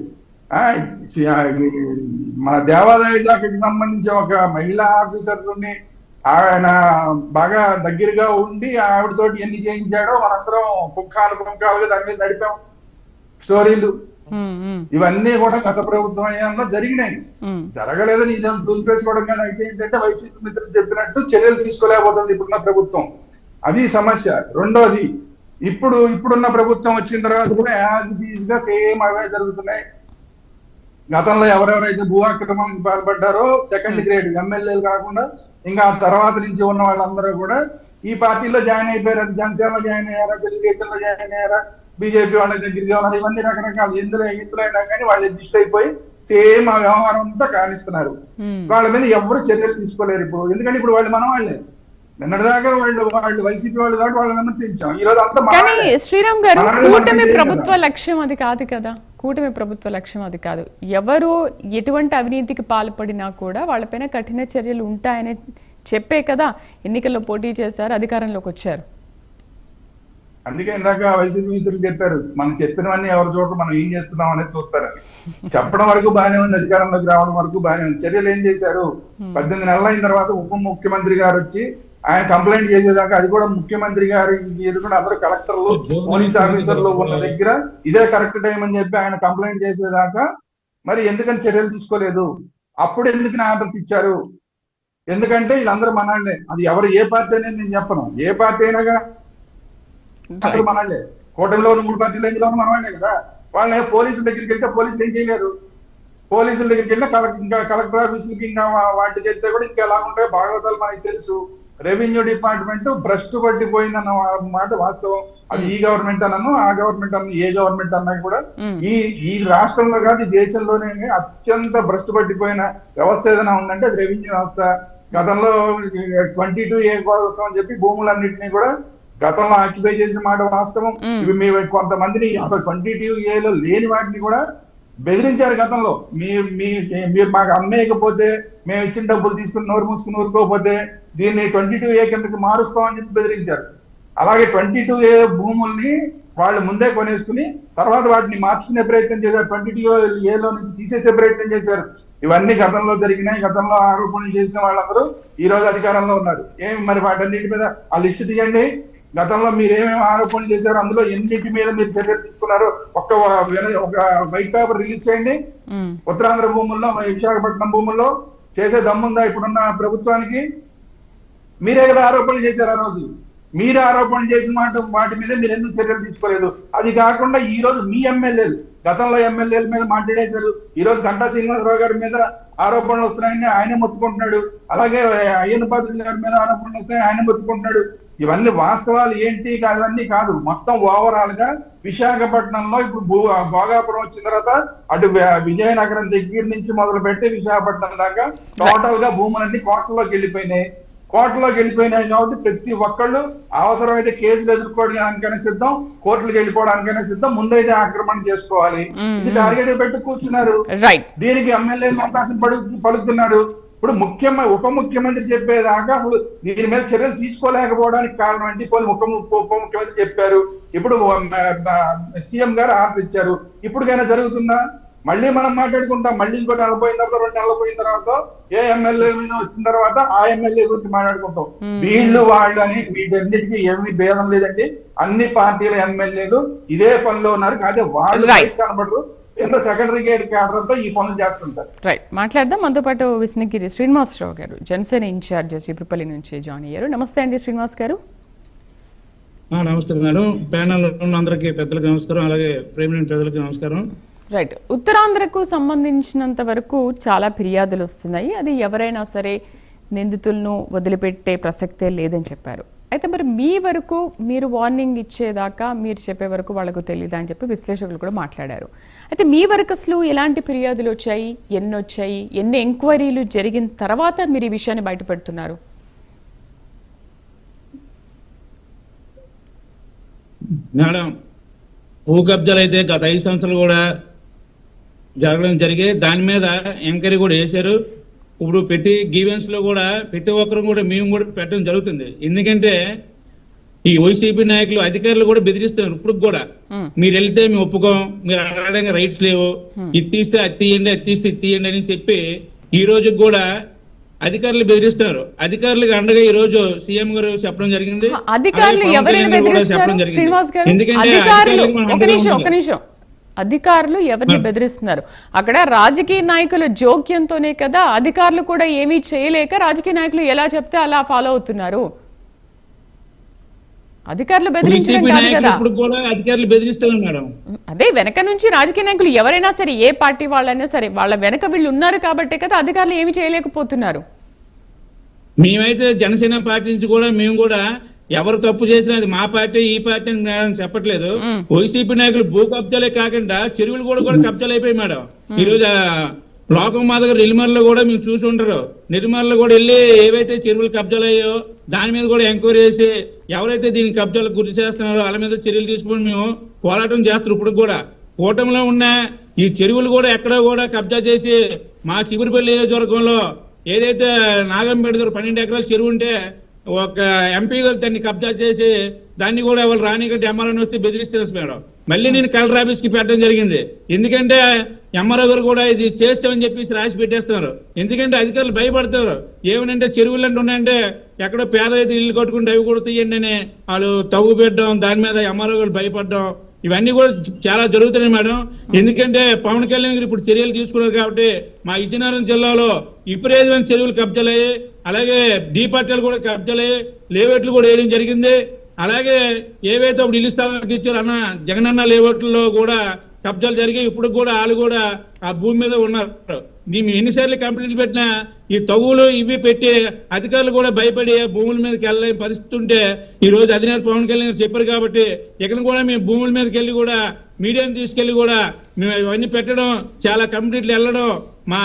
మన దేవాదాయ శాఖకి సంబంధించి ఒక మహిళా ఆఫీసర్ని ఆయన బాగా దగ్గరగా ఉండి ఆవిడతోటి ఎన్ని చేయించాడో మనందరం పుంఖాలుగా దాని మీద నడిపాం స్టోరీలు. ఇవన్నీ కూడా గత ప్రభుత్వం హయాంలో జరిగినాయి. జరగలేదని ఇదని దులిపేసుకోవడం కానీ అయితే ఏంటంటే వైసీపీ మిత్రులు చెప్పినట్టు చర్యలు తీసుకోలేకపోతుంది ఇప్పుడున్న ప్రభుత్వం, అది సమస్య. రెండోది, ఇప్పుడున్న ప్రభుత్వం వచ్చిన తర్వాత కూడా యాజ్ ఈజ్ గా సేమ్ అవే జరుగుతున్నాయి. గతంలో ఎవరెవరైతే భూ అక్రమానికి పాల్పడ్డారో సెకండ్ గ్రేడ్ ఎమ్మెల్యేలు కాకుండా ఇంకా తర్వాత నుంచి ఉన్న వాళ్ళందరూ కూడా ఈ పార్టీలో జాయిన్ అయిపోయారు. అది జనసేనలో జాయిన్ అయ్యారా, తెలుగుదేశంలో జాయిన్ అయ్యారా, బీజేపీ వాళ్ళ దగ్గరికి ఉన్నారు. ఇవన్నీ రకరకాలు ఇందులో అయినా కానీ వాళ్ళు అడ్జస్ట్ అయిపోయి సేమ్ ఆ వ్యవహారం అంతా కానిస్తున్నారు. వాళ్ళ మీద ఎవరు చర్యలు తీసుకోలేరు ఇప్పుడు. ఎందుకంటే ఇప్పుడు వాళ్ళు మన వాళ్ళే. నిన్నటిదాకా వాళ్ళు వైసీపీ వాళ్ళు కాబట్టి వాళ్ళని విమర్శించాం. ఈ రోజు అంతా కానీ శ్రీరామ్ గారు కూటమి ప్రభుత్వ లక్ష్యం అది కాదు కదా, కూటమి ప్రభుత్వ లక్ష్యం అది కాదు. ఎవరు ఎటువంటి అవినీతికి పాల్పడినా కూడా వాళ్ళపైన కఠిన చర్యలు ఉంటాయని చెప్పే కదా ఎన్నికల్లో పోటీ చేశారు, అధికారంలోకి వచ్చారు. అందుకే ఇందాక వైసీపీ మిత్రులు చెప్పారు, మనం చెప్పినవన్నీ ఎవరు చూడరు, మనం ఏం చేస్తున్నాం అనేది చూస్తారని. చెప్పడం వరకు బాగానే ఉంది, అధికారంలోకి రావడం వరకు బాగానే ఉంది. చర్యలు ఏం చేశారు? 18 నెలలు అయిన తర్వాత ఉప ముఖ్యమంత్రి గారు వచ్చి ఆయన కంప్లైంట్ చేసేదాకా, అది కూడా ముఖ్యమంత్రి గారు ఎదుర్కొంటే అందరూ కలెక్టర్లు పోలీస్ ఆఫీసర్లు ఉన్న దగ్గర ఇదే కరెక్ట్ టైం అని చెప్పి ఆయన కంప్లైంట్ చేసేదాకా మరి ఎందుకని చర్యలు తీసుకోలేదు? అప్పుడు ఎందుకు ఆర్డర్స్ ఇచ్చారు? ఎందుకంటే వీళ్ళందరూ మనవాళ్లే. అది ఎవరు ఏ పార్టీ అనేది నేను చెప్పను, ఏ పార్టీ అయినాగా అందరూ మనవాళ్లే. కూటమిలో ఉన్న 3 పార్టీలు ఎందులో మనవాళ్లే కదా. వాళ్ళని పోలీసుల దగ్గరికి వెళ్తే పోలీసులు ఏం చేయలేరు. పోలీసుల దగ్గరికి వెళ్ళినా కలెక్టర్ ఆఫీసులకి ఇంకా వాటికి వెళ్తే కూడా ఇంకా ఎలా ఉంటాయో భాగవతాలు మనకి తెలుసు. రెవెన్యూ డిపార్ట్మెంట్ భ్రష్టు పట్టిపోయిందన్న మాట వాస్తవం. అది ఈ గవర్నమెంట్ అన్నాను, ఆ గవర్నమెంట్ అన్న, ఏ గవర్నమెంట్ అన్నా కూడా ఈ రాష్ట్రంలో కాదు ఈ దేశంలోనే అత్యంత భ్రష్టు పట్టిపోయిన వ్యవస్థ ఏదైనా ఉందంటే అది రెవెన్యూ వ్యవస్థ. గతంలో 22A కోసం అని చెప్పి భూములన్నింటినీ కూడా గతంలో ఆక్యుపై చేసిన మాట వాస్తవం. ఇవి మీ కొంతమందిని అసలు 22A లేని వాటిని కూడా బెదిరించారు గతంలో. మీరు మాకు అమ్మేయకపోతే, మేము ఇచ్చిన డబ్బులు తీసుకుని నోరు మూసుకుని ఊరుకోకపోతే దీన్ని 22A కిందకి మారుస్తామని చెప్పి బెదిరించారు. అలాగే 22A భూముల్ని వాళ్ళు ముందే కొనేసుకుని తర్వాత వాటిని మార్చుకునే ప్రయత్నం చేశారు, 22A నుంచి తీసేసే ప్రయత్నం చేశారు. ఇవన్నీ గతంలో జరిగినాయి. గతంలో ఆరోపణలు చేసిన వాళ్ళందరూ ఈ రోజు అధికారంలో ఉన్నారు. మరి వాటన్నిటి మీద ఆ లిస్టు తీయండి. గతంలో మీరు ఏమేమి ఆరోపణలు చేశారో అందులో ఎన్నింటి మీద మీరు చర్యలు తీసుకున్నారు ఒక వైట్ పేపర్ రిలీజ్ చేయండి. ఉత్తరాంధ్ర భూముల్లో, విశాఖపట్నం భూముల్లో చేసే దమ్ముందా ఇప్పుడున్న ప్రభుత్వానికి? మీరే కదా ఆరోపణలు చేశారు ఆ రోజు. మీరు ఆరోపణలు చేసిన వాటి మీద మీరు ఎందుకు చర్యలు తీసుకోలేదు? అది కాకుండా ఈ రోజు మీ ఎమ్మెల్యేలు, గతంలో ఎమ్మెల్యేల మీద మాట్లాడేశారు. ఈ రోజు గంటా శ్రీనివాసరావు గారి మీద ఆరోపణలు వస్తున్నాయని ఆయనే మొత్తుకుంటున్నాడు. అలాగే అయ్యన్న పాత్రుడు గారి మీద ఆరోపణలు వస్తున్నాయని ఆయన మొత్తుకుంటున్నాడు. ఇవన్నీ వాస్తవాలు ఏంటి అవన్నీ కాదు. మొత్తం ఓవరాల్ గా విశాఖపట్నంలో ఇప్పుడు భోగాపురం వచ్చిన తర్వాత అటు విజయనగరం దగ్గర నుంచి మొదలు పెట్టి విశాఖపట్నం దాకా టోటల్ గా భూములన్నీ కోట్లలోకి వెళ్ళిపోయినాయి కాబట్టి ప్రతి ఒక్కళ్ళు అవసరమైతే కేసులు ఎదుర్కోవడానికైనా సిద్ధం, కోర్టులకు వెళ్ళిపోవడానికైనా సిద్ధం, ముందైతే ఆక్రమణ చేసుకోవాలి. ఇది టార్గెట్ పెట్టి కూర్చున్నారు. దీనికి ఎమ్మెల్యేలు అవకాశం పలుకుతున్నారు. ఇప్పుడు ఉప ముఖ్యమంత్రి చెప్పేదాకా అసలు దీని మీద చర్యలు తీసుకోలేకపోవడానికి కారణం ఏంటి? ఉప ముఖ్యమంత్రి చెప్పారు, ఇప్పుడు సీఎం గారు ఆర్డర్ ఇచ్చారు. ఇప్పటికైనా జరుగుతుందా? మళ్ళీ మనం మాట్లాడుకుంటాం. మళ్ళీ ఇంకో 2 నెలలు పోయిన తర్వాత ఏ ఎమ్మెల్యే మీద వచ్చిన తర్వాత ఆ ఎమ్మెల్యే గురించి మాట్లాడుకుంటాం. వీళ్ళు వాళ్ళు అని వీటన్నిటికీ ఏమీ భేదం లేదండి. అన్ని పార్టీల ఎమ్మెల్యేలు ఇదే పనిలో ఉన్నారు. అదే వాళ్ళు కనబడరు. సెకండరీ క్యాడర్తో ఈ పనులు చేస్తుంటారు. రైట్, మాట్లాడదాం. మనతో పాటు విష్ణుగిరి శ్రీనివాసరావు గారు, జనసేన ఇన్ఛార్జ్ చీపురుపల్లి నుంచి జాయిన్ అయ్యారు. నమస్తే అండి శ్రీనివాస్ గారు. నమస్తే మేడం. ప్యానల్ అందరికీ పెద్దలకు నమస్కారం, అలాగే ప్రేమ ప్రజలకు నమస్కారం. రైట్, ఉత్తరాంధ్రకు సంబంధించినంత వరకు చాలా ఫిర్యాదులు వస్తున్నాయి. అది ఎవరైనా సరే నిందితులను వదిలిపెట్టే ప్రసక్తే లేదని చెప్పారు. అయితే మరి మీ వరకు మీరు వార్నింగ్ ఇచ్చేదాకా, మీరు చెప్పే వరకు వాళ్ళకు తెలియదా అని చెప్పి విశ్లేషకులు కూడా మాట్లాడారు. అయితే మీ వరకు అసలు ఎలాంటి ఫిర్యాదులు వచ్చాయి, ఎన్ని వచ్చాయి, ఎన్ని ఎంక్వైరీలు జరిగిన తర్వాత మీరు ఈ విషయాన్ని బయటపెడుతున్నారు? మేడం, భూ కబ్జాలు అయితే గత 5 సంవత్సరాలు కూడా జరగడం జరిగాయి. దాని మీద ఎంక్వైరీ కూడా వేశారు. ఇప్పుడు ప్రతి గ్రీవెన్స్ లో కూడా ప్రతి ఒక్కరు కూడా మేము కూడా పెట్టడం జరుగుతుంది. ఎందుకంటే ఈ వైసీపీ నాయకులు, అధికారులు కూడా బెదిరిస్తున్నారు. ఇప్పుడు కూడా మీరు వెళ్తే మేము ఒప్పుకోం, మీరు అడగడానికి రైట్స్ లేవు, ఇది తీస్తే అది తీయండి, అది తీస్తే ఇది తీయండి అని చెప్పి ఈ రోజు కూడా అధికారులు బెదిరిస్తున్నారు. అధికారులకు అండగా ఈ రోజు సీఎం గారు చెప్పడం జరిగింది. అధికారులు ఎవరిని బెదిరిస్తున్నారు? అక్కడ రాజకీయ నాయకుల జోక్యంతోనే కదా. అధికారులు కూడా ఏమీ చేయలేక రాజకీయ నాయకులు ఎలా చెప్తే అలా ఫాలో అవుతున్నారు. అధికారులు బెదిరించడం కాదు కదా. అధికారులు బెదిరిస్తున్నారు మేడం. అదే వెనక నుంచి రాజకీయ నాయకులు ఎవరైనా సరే, ఏ పార్టీ వాళ్ళైనా సరే, వాళ్ళ వెనక వీళ్ళు ఉన్నారు కాబట్టే కదా అధికారులు ఏమి చేయలేకపోతున్నారు. మేమైతే జనసేన పార్టీ నుంచి కూడా మేము కూడా ఎవరు తప్పు చేసినా అది మా పార్టీ, ఈ పార్టీ అని మేడం చెప్పట్లేదు. వైసీపీ నాయకులు భూ కబ్జాలే కాకుండా చెరువులు కూడా కబ్జాలు అయిపోయాయి మేడం. ఈ రోజు లోకం మా దగ్గర నిర్మల్లో కూడా మేము చూసి ఉంటారు. నిర్మల్లో కూడా వెళ్ళి ఏవైతే చెరువులు కబ్జాలు అయ్యో దాని మీద కూడా ఎంక్వైరీ చేసి ఎవరైతే దీనికి కబ్జాలకు గురి చేస్తున్నారో వాళ్ళ మీద చర్యలు తీసుకుని మేము పోరాటం చేస్తున్నాం. ఇప్పుడు కూడా కూటమిలో ఉన్న ఈ చెరువులు కూడా ఎక్కడ కూడా కబ్జా చేసి మా చీపురుపల్లి నియోజకవర్గంలో ఏదైతే నాగంపేట 12 ఎకరాల చెరువు ఉంటే ఒక ఎంపీ గారు దాన్ని కబ్జా చేసి దాన్ని కూడా ఎవరు రానికంటే ఎంఆర్ఓని వస్తే బెదిరిస్తారు మేడం. మళ్ళీ నేను కలెక్టర్ ఆఫీస్ కి పెట్టడం జరిగింది. ఎందుకంటే ఎంఆర్ఓ గారు కూడా ఇది చేస్తామని చెప్పేసి రాసి పెట్టేస్తున్నారు. ఎందుకంటే అధికారులు భయపడతారు. ఏమనంటే చెరువులు అంటే ఉన్నాయంటే ఎక్కడో పేద రైతులు ఇల్లు కట్టుకుంటే అవి కూడా తీయండి అని వాళ్ళు తవ్వు పెట్టడం, దాని మీద ఎంఆర్ఓ గారు భయపడడం, ఇవన్నీ కూడా చాలా జరుగుతున్నాయి మేడం. ఎందుకంటే పవన్ కళ్యాణ్ గారు ఇప్పుడు చర్యలు తీసుకున్నారు కాబట్టి మా విజయనగరం జిల్లాలో విపరీతమైన చెరువులు కబ్జాలయ్యి, అలాగే డీపార్టీలు కూడా కబ్జాలయ్యి, లేఅవుట్లు కూడా వేయడం జరిగింది. అలాగే ఏవైతే అప్పుడు ఇల్లు స్థలాలకు ఇచ్చారో అన్న జగనన్న లేఅవుట్లో కూడా కబ్జాలు జరిగాయి. ఇప్పుడు కూడా వాళ్ళు కూడా ఆ భూమి మీద ఉన్నారు. దీన్ని ఎన్నిసార్లు కంప్లైంట్లు పెట్టినా ఈ తగులు ఇవి పెట్టి అధికారులు కూడా భయపడి భూముల మీదకి వెళ్ళే పరిస్థితి ఉంటే ఈ రోజు అధినేత పవన్ కళ్యాణ్ గారు చెప్పారు కాబట్టి ఇక్కడ కూడా మేము భూముల మీదకి వెళ్ళి కూడా మీడియాని తీసుకెళ్లి కూడా మేము ఇవన్నీ పెట్టడం, చాలా కంప్లీట్లు వెళ్ళడం, మా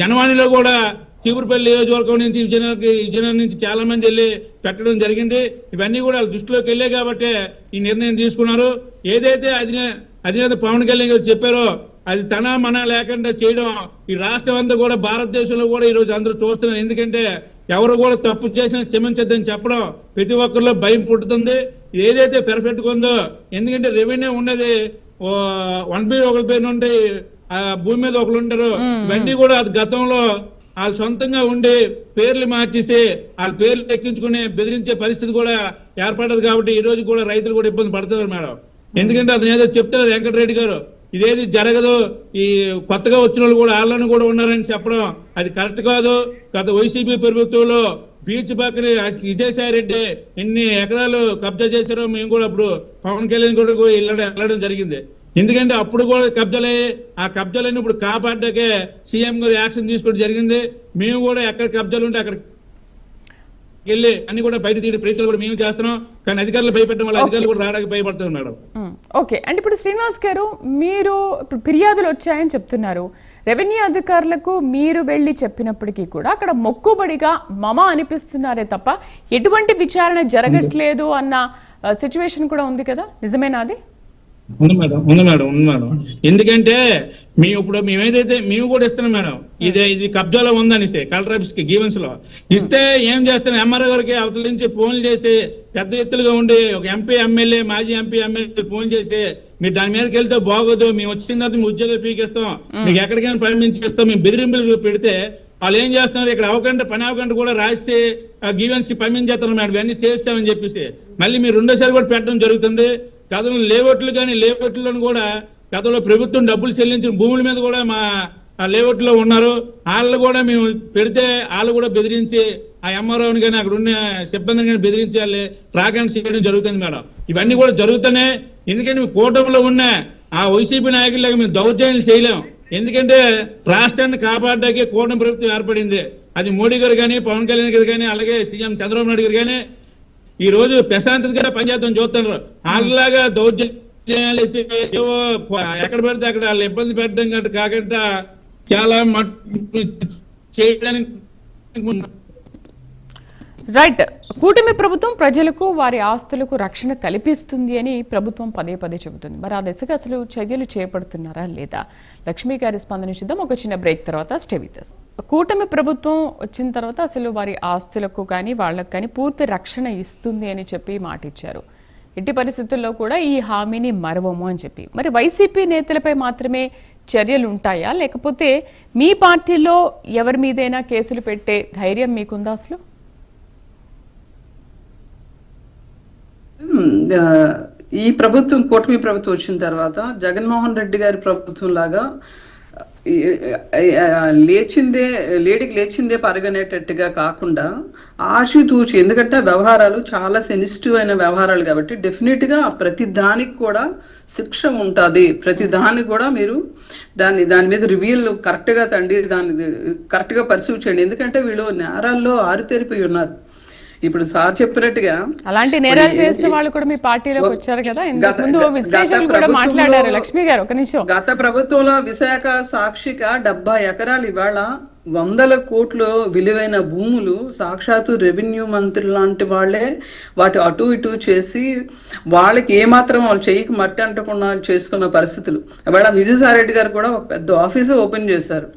జనవాణిలో కూడా చీపురుపల్లి నియోజకవర్గం నుంచి విజయనగరం నుంచి చాలా మంది వెళ్ళి పెట్టడం జరిగింది. ఇవన్నీ కూడా దృష్టిలోకి వెళ్ళాయి కాబట్టి ఈ నిర్ణయం తీసుకున్నారు. ఏదైతే అధినేత పవన్ కళ్యాణ్ గారు చెప్పారో అది తన మన లేకుండా చేయడం ఈ రాష్ట్రం అంతా కూడా భారతదేశంలో కూడా ఈ రోజు అందరూ చూస్తున్నారు. ఎందుకంటే ఎవరు కూడా తప్పు చేసినా క్షమించద్దని చెప్పడం ప్రతి ఒక్కరిలో భయం పుట్టుతుంది. ఏదైతే పెర్ఫెక్ట్ గా ఉందో, ఎందుకంటే రెవెన్యూ ఉన్నది వన్ పేరు ఒకరి పేరు ఉంటే ఆ భూమి మీద ఒకరు ఉంటారు. ఇవన్నీ కూడా అది గతంలో వాళ్ళు సొంతంగా ఉండి పేర్లు మార్చేసి వాళ్ళ పేర్లు ఎక్కించుకుని బెదిరించే పరిస్థితి కూడా ఏర్పడదు. కాబట్టి ఈ రోజు కూడా రైతులు కూడా ఇబ్బంది పడుతున్నారు మేడం. ఎందుకంటే అతను ఏదో చెప్తున్నారు వెంకటరెడ్డి గారు, ఇదేది జరగదు, ఈ కొత్తగా వచ్చిన వాళ్ళు కూడా వాళ్ళని కూడా ఉన్నారని చెప్పడం అది కరెక్ట్ కాదు. గత వైసీపీ ప్రభుత్వంలో బీచ్ పక్కన విజయసాయి రెడ్డి ఎన్ని ఎకరాలు కబ్జా చేశారో మేము కూడా అప్పుడు పవన్ కళ్యాణ్ కూడా వెళ్ళడం జరిగింది. ఎందుకంటే అప్పుడు కూడా కబ్జాలయ్యి ఆ కబ్జాలన్నీ ఇప్పుడు కాపాడ్డాకే సీఎం గారు యాక్షన్ తీసుకోవడం జరిగింది. మేము కూడా ఎక్కడ కబ్జాలు ఉంటే అక్కడ వెళ్ళి అన్ని కూడా బయట తీయడం ప్రయత్నాలు కూడా మేము చేస్తున్నాం. కానీ అధికారులు భయపెట్టడం వల్ల అధికారులు కూడా రావడానికి భయపడుతున్నారు మేడం. ఓకే, అంటే ఇప్పుడు శ్రీనివాస్ గారు, మీరు ఇప్పుడు ఫిర్యాదులు వచ్చాయని చెప్తున్నారు. రెవెన్యూ అధికారులకు మీరు వెళ్ళి చెప్పినప్పటికీ కూడా అక్కడ మొక్కుబడిగా మమ అనిపిస్తున్నారే తప్ప ఎటువంటి విచారణ జరగట్లేదు అన్న సిచ్యువేషన్ కూడా ఉంది కదా, నిజమేనా అది? ఉంది మేడం. ఎందుకంటే మేము కూడా ఇస్తున్నాం మేడం. ఇది కబ్జాలో ఉందనిస్తే కలెక్టర్ ఆఫీస్ కి గీవెన్స్ లో ఇస్తే ఏం చేస్తున్నాం, ఎంఆర్ఓ గారికి అవతల నుంచి ఫోన్లు చేసి పెద్ద ఎత్తులుగా ఉండి ఒక ఎంపీ ఎమ్మెల్యే మాజీ ఎంపీ ఎమ్మెల్యే ఫోన్ చేసి మీరు దాని మీదకి వెళ్తే బాగోదు, మేము వచ్చిన తర్వాత మీ ఉద్యోగాలు పీకేస్తాం, మీకు ఎక్కడికైనా పంపించేస్తాం, మేము బెదిరింపులు పెడితే వాళ్ళు ఏం చేస్తున్నారు, ఇక్కడ పని అవకుండా కూడా రాసి గీవెన్స్ కి పంపించేస్తున్నారు మేడం. ఇవన్నీ చేస్తామని చెప్పేసి మళ్ళీ మీరు రెండోసారి కూడా పెట్టడం జరుగుతుంది. గతంలో లేఅవుట్లు కానీ లేఅవుట్లను కూడా గతంలో ప్రభుత్వం డబ్బులు చెల్లించిన భూముల మీద కూడా మా లేఅవుట్ లో ఉన్నారు. వాళ్ళు కూడా మేము పెడితే వాళ్ళు కూడా బెదిరించి ఆ ఎంఆర్ఓని కానీ అక్కడ ఉన్న సిబ్బందిని కానీ బెదిరించి వాళ్ళు ట్రాక్ చేయడం జరుగుతుంది మేడం. ఇవన్నీ కూడా జరుగుతున్నాయి. ఎందుకంటే కూటమిలో ఉన్న ఆ వైసీపీ నాయకులకు మేము దౌర్జన్యాలు చేయలేం. ఎందుకంటే రాష్ట్రాన్ని కాపాడడానికి కూటమి ప్రభుత్వం ఏర్పడింది. అది మోడీ గారు కానీ పవన్ కళ్యాణ్ గారు కానీ అలాగే సీఎం చంద్రబాబు నాయుడు గారు కానీ ఈ రోజు ప్రశాంతతగా పనిచేద్దాం చూస్తున్నారు. వాళ్ళలాగా దౌర్జన్యాలు ఎక్కడ పడితే అక్కడ వాళ్ళు ఇబ్బంది పెట్టడం కాకుండా చాలా చేయడానికి. రైట్, కూటమి ప్రభుత్వం ప్రజలకు వారి ఆస్తులకు రక్షణ కల్పిస్తుంది అని ప్రభుత్వం పదే పదే చెబుతుంది. మరి ఆ దిశగా అసలు చర్యలు చేపడుతున్నారా లేదా? లక్ష్మీ గారి స్పందన చూద్దాం ఒక చిన్న బ్రేక్ తర్వాత. Stay with us. కూటమి ప్రభుత్వం వచ్చిన తర్వాత అసలు వారి ఆస్తులకు కానీ వాళ్ళకు కానీ పూర్తి రక్షణ ఇస్తుంది అని చెప్పి మాట ఇచ్చారు. ఎట్టి పరిస్థితుల్లో కూడా ఈ హామీని మరవము అని చెప్పి. మరి వైసీపీ నేతలపై మాత్రమే చర్యలు ఉంటాయా, లేకపోతే మీ పార్టీలో ఎవరి మీదైనా కేసులు పెట్టే ధైర్యం మీకుందా అసలు? ఈ ప్రభుత్వం కూటమి ప్రభుత్వం వచ్చిన తర్వాత జగన్మోహన్ రెడ్డి గారి ప్రభుత్వం లాగా లేడికి లేచిందే పరిగణేటట్టుగా కాకుండా ఆచితూచి, ఎందుకంటే వ్యవహారాలు చాలా సెన్సిటివ్ అయిన వ్యవహారాలు కాబట్టి డెఫినెట్ గా ప్రతి దానికి కూడా శిక్ష ఉంటుంది. ప్రతి దానికి కూడా మీరు దాని మీద రివ్యూలు కరెక్ట్ గా దాన్ని కరెక్ట్ గా పరిశీలి చేయండి. ఎందుకంటే వీళ్ళు నేరాల్లో ఆరితేరిపోయి ఉన్నారు. ఇప్పుడు సార్ చెప్పినట్టుగా అలాంటి నేరాలు చేసిన వాళ్ళు కూడా మీ పార్టీలోకి వచ్చారు కదా, ముందు విశ్లేషకులు కూడా మాట్లాడారు. లక్ష్మి గారు ఒక నిమిషం. గత ప్రభుత్వంలో విశాఖ సాక్షిక 70 ఎకరాలు ఇవాళ 100 కోట్లు విలువైన భూములు సాక్షాత్తు రెవెన్యూ మంత్రి లాంటి వాళ్ళే వాటి అటు ఇటు చేసి వాళ్ళకి ఏమాత్రం వాళ్ళు చెయ్యికి మట్టి అంటకుండా చేసుకున్న పరిస్థితులు. ఇవాళ విజయసాయి రెడ్డి గారు కూడా ఒక పెద్ద ఆఫీసు ఓపెన్ చేశారు.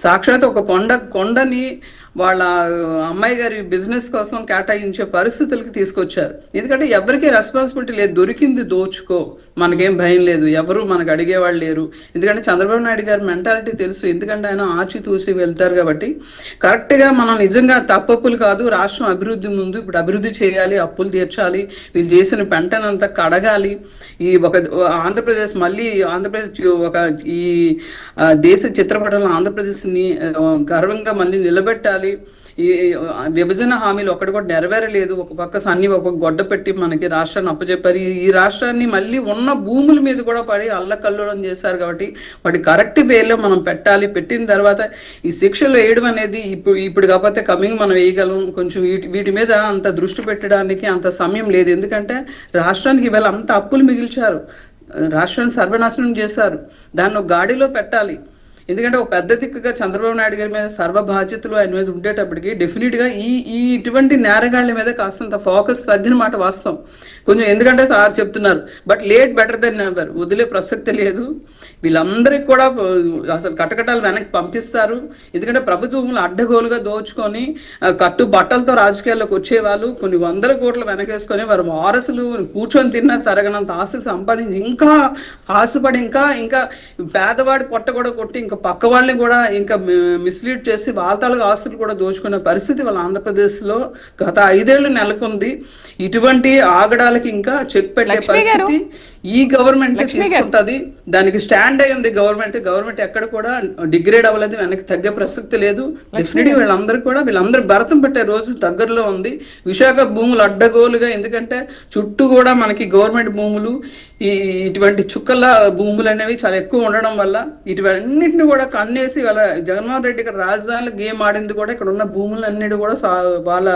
సాక్షాత్ ఒక కొండని వాళ్ళ అమ్మాయి గారి బిజినెస్ కోసం కేటాయించే పరిస్థితులకి తీసుకొచ్చారు. ఎందుకంటే ఎవరికి రెస్పాన్సిబిలిటీ లేదు, దొరికింది దోచుకో, మనకేం భయం లేదు, ఎవరు మనకు అడిగేవాళ్ళు లేరు. ఎందుకంటే చంద్రబాబు నాయుడు గారి మెంటాలిటీ తెలుసు, ఎందుకంటే ఆయన ఆచితూసి వెళ్తారు కాబట్టి. కరెక్ట్గా మనం నిజంగా తప్పప్పులు కాదు, రాష్ట్రం అభివృద్ధి ముందు ఇప్పుడు అభివృద్ధి చేయాలి, అప్పులు తీర్చాలి, వీళ్ళు చేసిన పెంటనంతా కడగాలి, ఈ ఒక ఆంధ్రప్రదేశ్ మళ్ళీ ఆంధ్రప్రదేశ్ ఒక ఈ దేశ చిత్రపటంలో ఆంధ్రప్రదేశ్ని గర్వంగా మళ్ళీ నిలబెట్టాలి. ఈ విభజన హామీలు ఒక్కటి కూడా నెరవేరలేదు, ఒక పక్క అన్ని ఒక గొడ్డ పెట్టి మనకి రాష్ట్రాన్ని అప్పచెప్పారు. ఈ రాష్ట్రాన్ని మళ్ళీ ఉన్న భూముల మీద కూడా పడి అల్లకల్లోలం చేశారు కాబట్టి వాటి కరెక్ట్ వేలో మనం పెట్టాలి. పెట్టిన తర్వాత ఈ శిక్షలు వేయడం అనేది ఇప్పుడు కాకపోతే కమింగ్ మనం వేయగలం. కొంచెం వీటి మీద అంత దృష్టి పెట్టడానికి అంత సమయం లేదు, ఎందుకంటే రాష్ట్రానికి ఇవాళ అంత అప్పులు మిగిల్చారు, రాష్ట్రాన్ని సర్వనాశనం చేశారు. దాన్ని ఒక గాడిలో పెట్టాలి. ఎందుకంటే ఒక పెద్ద దిక్కుగా చంద్రబాబు నాయుడు గారి మీద సర్వ బాధ్యతలు ఆయన మీద ఉండేటప్పటికి డెఫినెట్గా ఇటువంటి నేరగాళ్ల మీద కాస్తంత ఫోకస్ తగ్గిన మాట వాస్తవం కొంచెం. ఎందుకంటే సార్ చెప్తున్నారు, but late better than never, వదిలే ప్రసక్తి లేదు. వీళ్ళందరికీ కూడా అసలు కటకటాలు వెనక్కి పంపిస్తారు. ఎందుకంటే ప్రభుత్వంలో అడ్డగోలుగా దోచుకొని కట్టు బట్టలతో రాజకీయాల్లోకి వచ్చేవాళ్ళు కొన్ని వందల కోట్లు వెనకేసుకొని వారు వారసులు కూర్చొని తిన్న తరగనంత ఆస్తులు సంపాదించి ఇంకా ఆశపడి ఇంకా పేదవాడి పొట్ట కూడా కొట్టి ఇంకా పక్క వాళ్ళని కూడా ఇంకా మిస్లీడ్ చేసి వాళ్ళ ఆస్తులు కూడా దోచుకునే పరిస్థితి వాళ్ళ ఆంధ్రప్రదేశ్లో గత 5 ఏళ్ళు నెలకొంది. ఇటువంటి ఆగడాలకి ఇంకా చెక్ పెట్టే పరిస్థితి ఈ గవర్నమెంట్ తీసుకుంటది. దానికి స్టాండ్ అయి ఉంది గవర్నమెంట్ ఎక్కడ కూడా డిగ్రేడ్ అవ్వలేదు, వెనక్కి తగ్గే ప్రసక్తి లేదు. డెఫినెట్గా వీళ్ళందరూ భరతం పెట్టే రోజు దగ్గరలో ఉంది. విశాఖ భూములు అడ్డగోలుగా, ఎందుకంటే చుట్టూ కూడా మనకి గవర్నమెంట్ భూములు ఇటువంటి చుక్కల భూములు అనేవి చాలా ఎక్కువ ఉండడం వల్ల ఇటువన్నిటిని కూడా కన్నేసి వాళ్ళ జగన్మోహన్ రెడ్డి ఇక్కడ రాజధానిలో గేమ్ ఆడింది కూడా ఇక్కడ ఉన్న భూములన్నిటి కూడా వాళ్ళ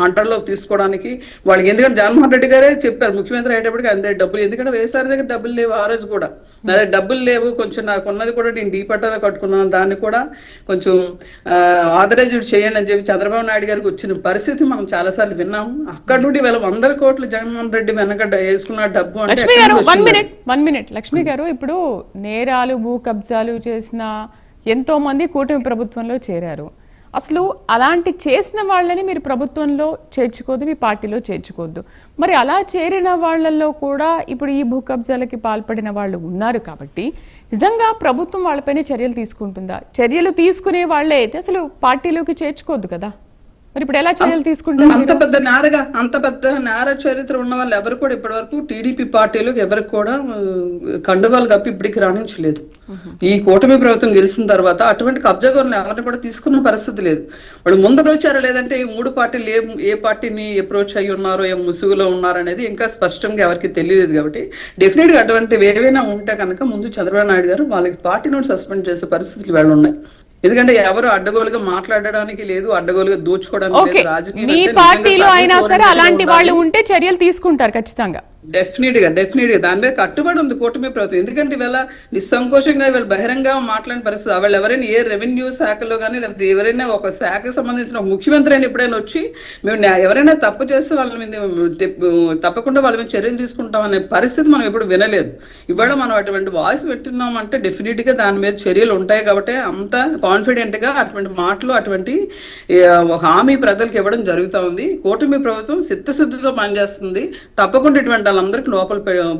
అంటర్లోకి తీసుకోవడానికి వాళ్ళకి. ఎందుకంటే జగన్మోహన్ రెడ్డి గారే చెప్పారు ముఖ్యమంత్రి అయ్యేటప్పటికి అంతే డబ్బులు, ఎందుకంటే వేసారి దగ్గర డబ్బులు లేవు ఆ రోజు కూడా, నా దగ్గర డబ్బులు లేవు, కొంచెం నాకు ఉన్నది కూడా నేను డీపట్టాలో కట్టుకున్నాను, దాన్ని కూడా కొంచెం ఆథరైజ్ చేయండి అని చెప్పి చంద్రబాబు నాయుడు గారికి వచ్చిన పరిస్థితి మనం చాలాసార్లు విన్నాము. అక్కడ నుండి వీళ్ళ 100 కోట్లు జగన్మోహన్ రెడ్డి వెనక వేసుకున్న డబ్బు అంటే. 1 మినిట్ లక్ష్మి గారు, ఇప్పుడు నేరాలు భూ కబ్జాలు చేసిన ఎంతో మంది కూటమి ప్రభుత్వంలో చేరారు. అసలు అలాంటి చేసిన వాళ్ళని మీరు ప్రభుత్వంలో చేర్చుకోవద్దు, మీ పార్టీలో చేర్చుకోవద్దు. మరి అలా చేరిన వాళ్ళల్లో కూడా ఇప్పుడు ఈ భూ కబ్జాలకి పాల్పడిన వాళ్ళు ఉన్నారు కాబట్టి నిజంగా ప్రభుత్వం వాళ్ళపైన చర్యలు తీసుకుంటుందా? చర్యలు తీసుకునే వాళ్ళే అయితే అసలు పార్టీలోకి చేర్చుకోవద్దు కదా. మరి ఇప్పుడు ఎలా చర్యలు తీసుకుంటారు? అంత పెద్ద నేర చరిత్ర ఉన్న వాళ్ళు ఎవరు కూడా ఇప్పటి వరకు టీడీపీ పార్టీలోకి ఎవరికి కూడా కండువాలు కప్పి ఇప్పటికి రాణించలేదు. ఈ కూటమి ప్రభుత్వం గెలిచిన తర్వాత అటువంటి కబ్జాగోరులు ఎవరిని కూడా తీసుకున్న పరిస్థితి లేదు. వాళ్ళు ముందర వచ్చారా లేదంటే ఈ 3 పార్టీలు ఏ పార్టీని అప్రోచ్ అయ్యి ఉన్నారో, ఏ ముసుగులో ఉన్నారో అనేది ఇంకా స్పష్టంగా ఎవరికి తెలియలేదు. కాబట్టి డెఫినెట్ గా అటువంటివి ఏవైనా ఉంటే కనుక ముందు చంద్రబాబు నాయుడు గారు వాళ్ళకి పార్టీ నుండి సస్పెండ్ చేసే పరిస్థితులు వాళ్ళు ఉన్నాయి. ఎందుకంటే ఎవరు అడ్డగోలుగా మాట్లాడడానికి లేదు, అడ్డగోలుగా దోచుకోవడానికి లేదు. రాజకీయ అయినా సరే అలాంటి వాళ్ళు ఉంటే చర్యలు తీసుకుంటారు ఖచ్చితంగా. డెఫినెట్ గా దాని మీద కట్టుబడి ఉంది కూటమి ప్రభుత్వం. ఎందుకంటే ఇవాళ నిస్సంకోచంగా వీళ్ళు బహిరంగ మాట్లాడిన పరిస్థితి. వాళ్ళు ఎవరైనా ఏ రెవెన్యూ శాఖలో కానీ లేకపోతే ఎవరైనా ఒక శాఖకు సంబంధించిన ముఖ్యమంత్రి అయినా ఎప్పుడైనా వచ్చి మేము ఎవరైనా తప్పు చేస్తే వాళ్ళ మీద తప్పకుండా వాళ్ళ మీద చర్యలు తీసుకుంటాం అనే పరిస్థితి మనం ఎప్పుడు వినలేదు. ఇవాళ మనం అటువంటి వాయిస్ పెట్టున్నాం అంటే డెఫినెట్ గా దాని మీద చర్యలు ఉంటాయి. కాబట్టి అంత కాన్ఫిడెంట్ గా అటువంటి మాటలు అటువంటి హామీ ప్రజలకు ఇవ్వడం జరుగుతూ ఉంది. కూటమి ప్రభుత్వం చిత్తశుద్ధితో పనిచేస్తుంది. తప్పకుండా ఇటువంటి అందరికి లోపల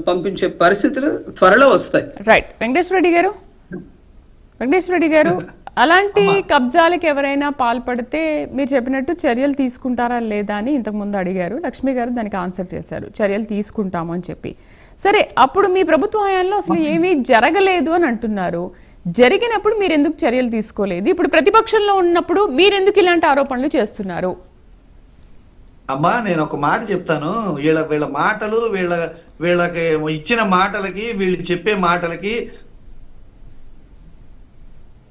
పంపించే పరిస్థితులు త్వరలో వస్తాయి. రైట్. వెంకటేశ్వర రెడ్డి గారు అలాంటి కబ్జాలకు ఎవరైనా పాల్పడితే మీరు చెప్పినట్టు చర్యలు తీసుకుంటారా లేదా అని ఇంతకు ముందు అడిగారు. లక్ష్మి గారు దానికి ఆన్సర్ చేశారు, చర్యలు తీసుకుంటాము అని చెప్పి. సరే, అప్పుడు మీ ప్రభుత్వ హయాంలో అసలు ఏమీ జరగలేదు అని అంటున్నారు. జరిగినప్పుడు మీరు ఎందుకు చర్యలు తీసుకోలేదు? ఇప్పుడు ప్రతిపక్షంలో ఉన్నప్పుడు మీరెందుకు ఇలాంటి ఆరోపణలు చేస్తున్నారు? అమ్మా, నేను ఒక మాట చెప్తాను. వీళ్ళ మాటలు వీళ్ళకి ఇచ్చిన మాటలకి వీళ్ళు చెప్పే మాటలకి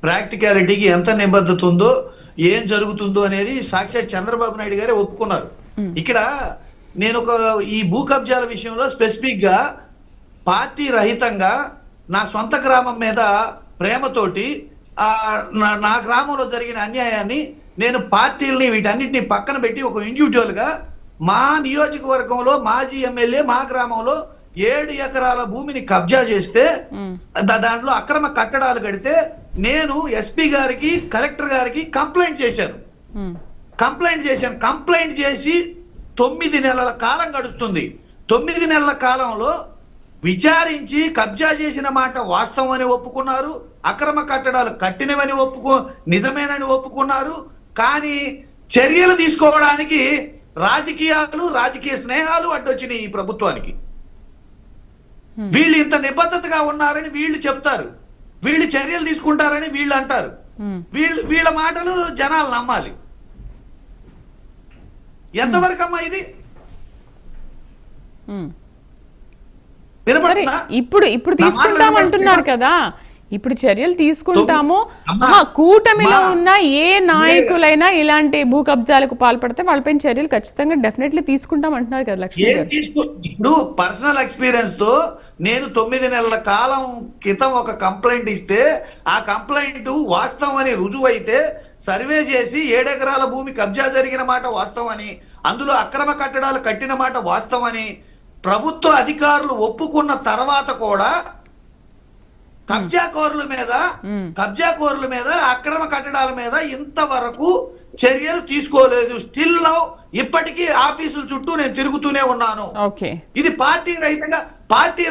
ప్రాక్టికాలిటీకి ఎంత నిబద్ధత ఉందో, ఏం జరుగుతుందో అనేది సాక్షాత్ చంద్రబాబు నాయుడు గారే ఒప్పుకున్నారు. ఇక్కడ నేను ఈ భూ కబ్జాల విషయంలో స్పెసిఫిక్ గా పార్టీ రహితంగా నా సొంత గ్రామం మీద ప్రేమతోటి నా గ్రామంలో జరిగిన అన్యాయాన్ని నేను పార్టీలని వీటన్నిటిని పక్కన పెట్టి ఒక ఇండివిజువల్ గా మా నియోజకవర్గంలో మాజీ ఎమ్మెల్యే మా గ్రామంలో 7 ఎకరాల భూమిని కబ్జా చేస్తే దాంట్లో అక్రమ కట్టడాలు కడితే నేను ఎస్పీ గారికి కలెక్టర్ గారికి కంప్లైంట్ చేశాను. కంప్లైంట్ చేశాను. కంప్లైంట్ చేసి 9 నెలల కాలం గడుస్తుంది. 9 నెలల కాలంలో విచారించి కబ్జా చేసిన మాట వాస్తవం అని ఒప్పుకున్నారు, అక్రమ కట్టడాలు కట్టినవని నిజమేనని ఒప్పుకున్నారు. కానీ చర్యలు తీసుకోవడానికి రాజకీయాలు, రాజకీయ స్నేహాలు అడ్డొచ్చినాయి ఈ ప్రభుత్వానికి. వీళ్ళు ఇంత నిబద్ధతగా ఉన్నారని వీళ్ళు చెప్తారు, వీళ్ళు చర్యలు తీసుకుంటారని వీళ్ళు అంటారు. వీళ్ళ మాటలు జనాలు నమ్మాలి. ఎంతవరకు అమ్మా ఇది? ఇప్పుడు తీసుకుంటాం అంటున్నారు కదా, ఇప్పుడు చర్యలు తీసుకుంటాము. కూటమిలో ఉన్న ఏ నాయకులైనా ఇలాంటి భూ కబ్జాలకు పాల్పడితే వాళ్ళపైన చర్యలు ఖచ్చితంగా డెఫినెట్లీ తీసుకుంటాం అంటున్నారు కదా లక్ష్మి గారు. ఇప్పుడు పర్సనల్ ఎక్స్పీరియన్స్ తో నేను 9 నెలల కాలం క్రితం ఒక కంప్లైంట్ ఇస్తే ఆ కంప్లైంట్ వాస్తవం అని రుజువైతే సర్వే చేసి 7 ఎకరాల భూమి కబ్జా జరిగిన మాట వాస్తవని, అందులో అక్రమ కట్టడాలు కట్టిన మాట వాస్తవని ప్రభుత్వ అధికారులు ఒప్పుకున్న తర్వాత కూడా కబ్జాకోరుల మీద అక్రమ కట్టడాల మీద ఇంతవరకు చర్యలు తీసుకోలేదు. స్టిల్ నౌ ఇప్పటికీ ఆఫీసుల చుట్టూ నేను తిరుగుతూనే ఉన్నాను. ఇది పార్టీ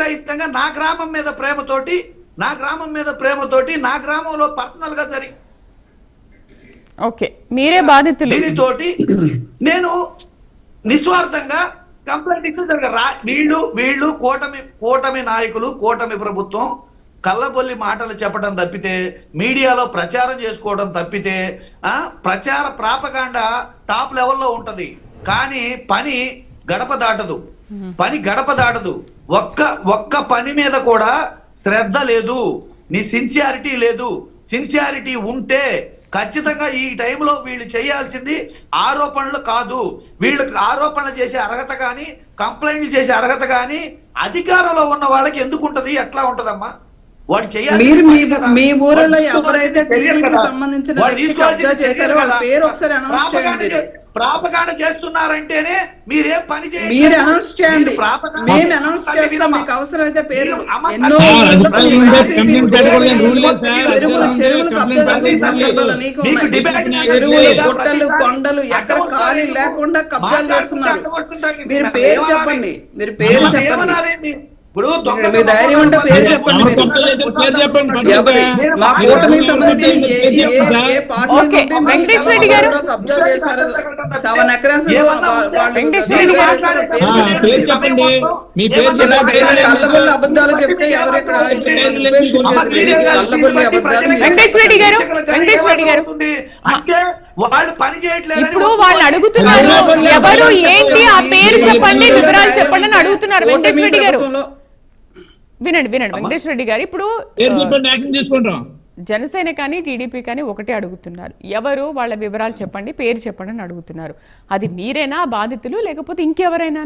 రహితంగా నా గ్రామం మీద ప్రేమతోటి నా గ్రామంలో పర్సనల్ గా జరిగి మీరే బాధితులు. దీనితోటి నేను నిస్వార్థంగా కంప్లైంట్ ఇచ్చిన వీళ్ళు కూటమి నాయకులు, కూటమి ప్రభుత్వం కళ్ళబొల్లి మాటలు చెప్పడం తప్పితే, మీడియాలో ప్రచారం చేసుకోవడం తప్పితే, ప్రచార ప్రాపగాండా టాప్ లెవెల్లో ఉంటది. కానీ పని గడప దాటదు. ఒక్క పని మీద కూడా శ్రద్ధ లేదు, నీ సిన్సియారిటీ లేదు. సిన్సియారిటీ ఉంటే ఖచ్చితంగా ఈ టైంలో వీళ్ళు చేయాల్సింది ఆరోపణలు కాదు. వీళ్ళకి ఆరోపణలు చేసే అర్హత కానీ, కంప్లైంట్లు చేసే అర్హత కానీ అధికారంలో ఉన్న వాళ్ళకి ఎందుకు ఉంటది? ఎట్లా ఉంటదమ్మా? వాడు చేయాలి. మీ ఊరిలో ఎవరైతే టీడీపీకి సంబంధించిన చేశారో వాళ్ళ పేరు ఒకసారి అనౌన్స్ చేయండి. ప్రాపగాండ చేస్తున్నారంటేనే మీరేం పని చేయండి, మీరు అనౌన్స్ చేయండి, మేము అనౌన్స్ చేస్తాం. మీకు అవసరమైతే పేరు ఎన్నో చెరువులు, గుట్టలు, కొండలు ఎక్కడ ఖాళీ లేకుండా కబ్జాలు చేస్తున్నారు. మీరు పేరు చెప్పండి. ఇప్పుడు మీ ధైర్యం ఉంటే పేరు చెప్పండి. మా కూటమికి సంబంధించి ఏ పార్టీ వెంకటేశ్వర రెడ్డి గారు కబ్జా చేశారు 7 ఎకరాస్ కళ్ళబొల్లి అబద్ధాలు చెప్తే ఎవరు ఇక్కడ కళ్ళబొల్లి అబద్ధాలు. వెంకటేశ్వర రెడ్డి గారు అంటే వాళ్ళు పని చేయట్లేదు. ఇప్పుడు వాళ్ళు అడుగుతున్నారు ఎవరు ఏంటి ఆ పేరు చెప్పండి, వివరాలు చెప్పండి అని అడుగుతున్నారు. వెంకటేశ్వర రెడ్డి గారు వినండి. వెంకటేశ్వర రెడ్డి గారు ఇప్పుడు జనసేన కానీ టీడీపీ కానీ ఒకటే అడుగుతున్నారు, ఎవరు వాళ్ళ వివరాలు చెప్పండి, పేరు చెప్పండి అని అడుగుతున్నారు. అది మీరేనా బాధితులు లేకపోతే ఇంకెవరైనా?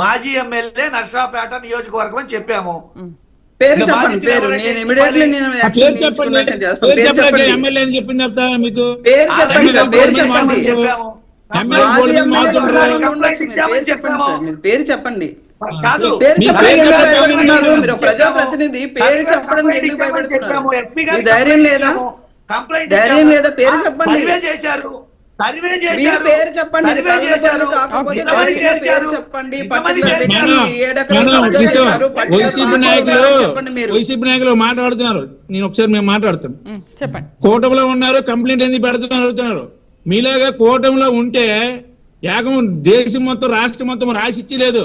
మాజీ ఎమ్మెల్యే నర్సాపేట నియోజకవర్గం అని చెప్పాము. పేరు చెప్పండి. పేరు నేను ఇమిడియట్లీ చెప్పాము. పేరు చెప్పండి. మీరు ప్రజాప్రతినిధి, పేరు చెప్పడం ఎందుకు భయపెడుతున్నారు? ధైర్యం లేదా? పేరు చెప్పండి. పేరు చెప్పండి. వైసీపీ నాయకులు మాట్లాడుతున్నారు. నేను ఒకసారి మేము మాట్లాడుతాను. చెప్పండి. కూటమిలో ఉన్నారు, కంప్లైంట్ ఎందుకు పెడుతున్నారు అడుగుతున్నారు. మీలాగా కూటమిలో ఉంటే ఏకం దేశం మొత్తం, రాష్ట్రం మొత్తం రాసిచ్చి లేదు.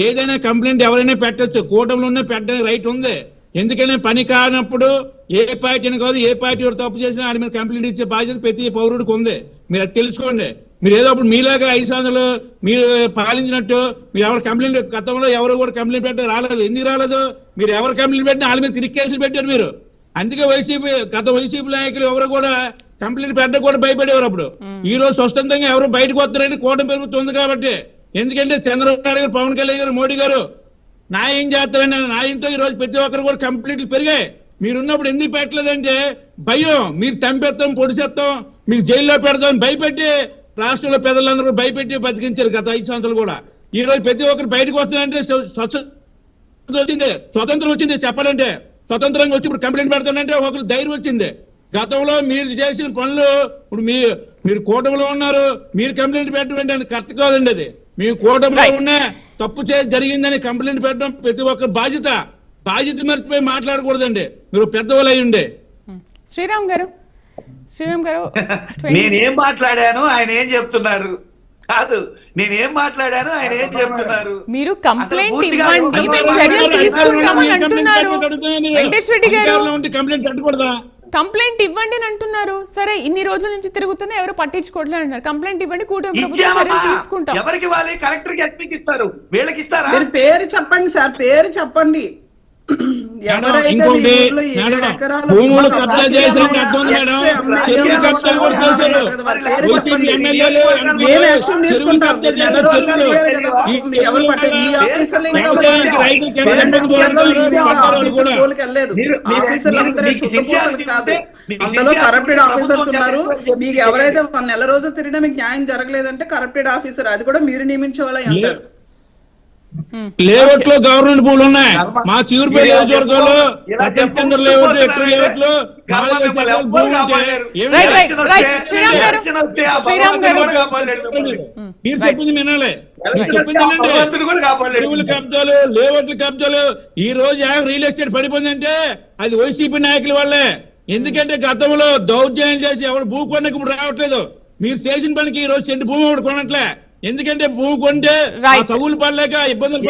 ఏదైనా కంప్లైంట్ ఎవరైనా పెట్టచ్చు, కూటమిలో ఉన్న పెట్టడానికి రైట్ ఉంది. ఎందుకంటే పని కానప్పుడు ఏ పార్టీని కాదు, ఏ పార్టీ తప్పు చేసినా వాడి మీద కంప్లైంట్ ఇచ్చే బాధ్యత ప్రతి పౌరుడికి ఉంది. మీరు అది తెలుసుకోండి. మీరు ఏదో అప్పుడు మీలాగా 5 సంవత్సరాలు మీరు పాలించినట్టు మీరు ఎవరు కంప్లైంట్, గతంలో ఎవరు కూడా కంప్లైంట్ పెట్ట రాలేదు. ఎందుకు రాలేదు? మీరు ఎవరు కంప్లైంట్ పెట్టినా వాళ్ళ మీద తిరిగి కేసులు పెట్టారు మీరు. అందుకే గత వైసీపీ నాయకులు ఎవరు కూడా కంప్లైంట్ పెట్టడం కూడా భయపడేవారు. అప్పుడు ఈ రోజు స్వతంత్రంగా ఎవరు బయటకు వస్తారని కూటమి ప్రభుత్వం ఉంది కాబట్టి. ఎందుకంటే చంద్రబాబు నాయుడు గారు, పవన్ కళ్యాణ్ గారు, మోడీ గారు న్యాయం చేస్తారని న్యాయంతో ఈ రోజు ప్రతి ఒక్కరు కూడా కంప్లైంట్లు పెరిగాయి. మీరున్నప్పుడు ఎందుకు పెట్టలేదంటే భయం. మీరు చంపేస్తాం, పొడిచేస్తాం, మీరు జైల్లో పెడతాం భయపెట్టి రాష్ట్రంలో పెద్దలందరూ భయపెట్టి బతికించారు గత 5 సంవత్సరాలు కూడా. ఈ రోజు ప్రతి ఒక్కరు బయటకు వస్తున్నారంటే స్వతంత్రం వచ్చింది చెప్పాలంటే. స్వతంత్రంగా వచ్చి ఇప్పుడు కంప్లైంట్ పెడతానంటే ఒకరు ధైర్యం వచ్చింది. గతంలో మీరు చేసిన పనులు ఇప్పుడు మీరు కూటమిలో ఉన్నారు, మీరు కంప్లైంట్ పెట్టడం అంటే కరెక్ట్ కాదండి. అది మీరు కూటమిలో ఉన్నా తప్పు జరిగిందని కంప్లైంట్ పెట్టడం ప్రతి ఒక్కరి బాధ్యత మర్చిపోయి మాట్లాడకూడదండి. మీరు పెద్దవాళ్ళు అయి ఉండే. శ్రీరామ్ గారు నేనేం మాట్లాడాను ఆయన ఏం చెప్తున్నారు? కాదు, నేనేం మాట్లాడాను ఆయన ఏం చెప్తున్నారు? మీరు కంప్లైంట్ ఇవ్వండి, మేము చర్యలు తీసుకుంటామని అంటున్నారు. వెంకటేష్ రెడ్డి గారు కంప్లైంట్ ఇవ్వండి అని అంటున్నారు. సరే, ఇన్ని రోజుల నుంచి తిరుగుతున్నా ఎవరు పట్టించుకోవట్లేదు అంటున్నారు. కంప్లైంట్ ఇవ్వండి, కూటమి ప్రభుత్వం చర్యలు తీసుకుంటాం. ఎవరికి వాళ్ళే కలెక్టర్ కి ఎస్పీకి ఇస్తారు, వీళ్ళకి ఇస్తారా? మీరు పేరు చెప్పండి సార్, పేరు చెప్పండి. భూములు కబ్జా చేసిన అర్థం మేడం, చెరువులు కబ్జాలు కూడా చేశారు. అందులో కరప్టెడ్ ఆఫీసర్స్ ఉన్నారు. మీకు ఎవరైతే నెల రోజులు తిరిగినా మీకు న్యాయం జరగలేదంటే కరప్టెడ్ ఆఫీసర్, అది కూడా మీరు నియమించే వాళ్ళ అంటారు. లేఅవుట్ లో గవర్నమెంట్ భూములు ఉన్నాయి. మా చిగురుపేట నియోజకవర్గంలో లేఅవుట్ ఎక్కడ లేఅవుట్ లో మీరు చెప్పింది వినాలి. మీరు చెప్పింది చెరువుల కబ్జాలు, లేఅవుట్ల కబ్జాలు. ఈ రోజు రియల్ ఎస్టేట్ పడిపోయిందంటే అది వైసీపీ నాయకుల వల్లే. ఎందుకంటే గతంలో దౌర్జన్యం చేసి ఎవరు భూ కొనకు ఇప్పుడు రావట్లేదు. మీరు చేసిన పనికి ఈ రోజు చెండు భూమి ఒకటి కొనట్లే. ఎందుకంటే భూమి కొంటే తగులు పడలేక ఇబ్బందులు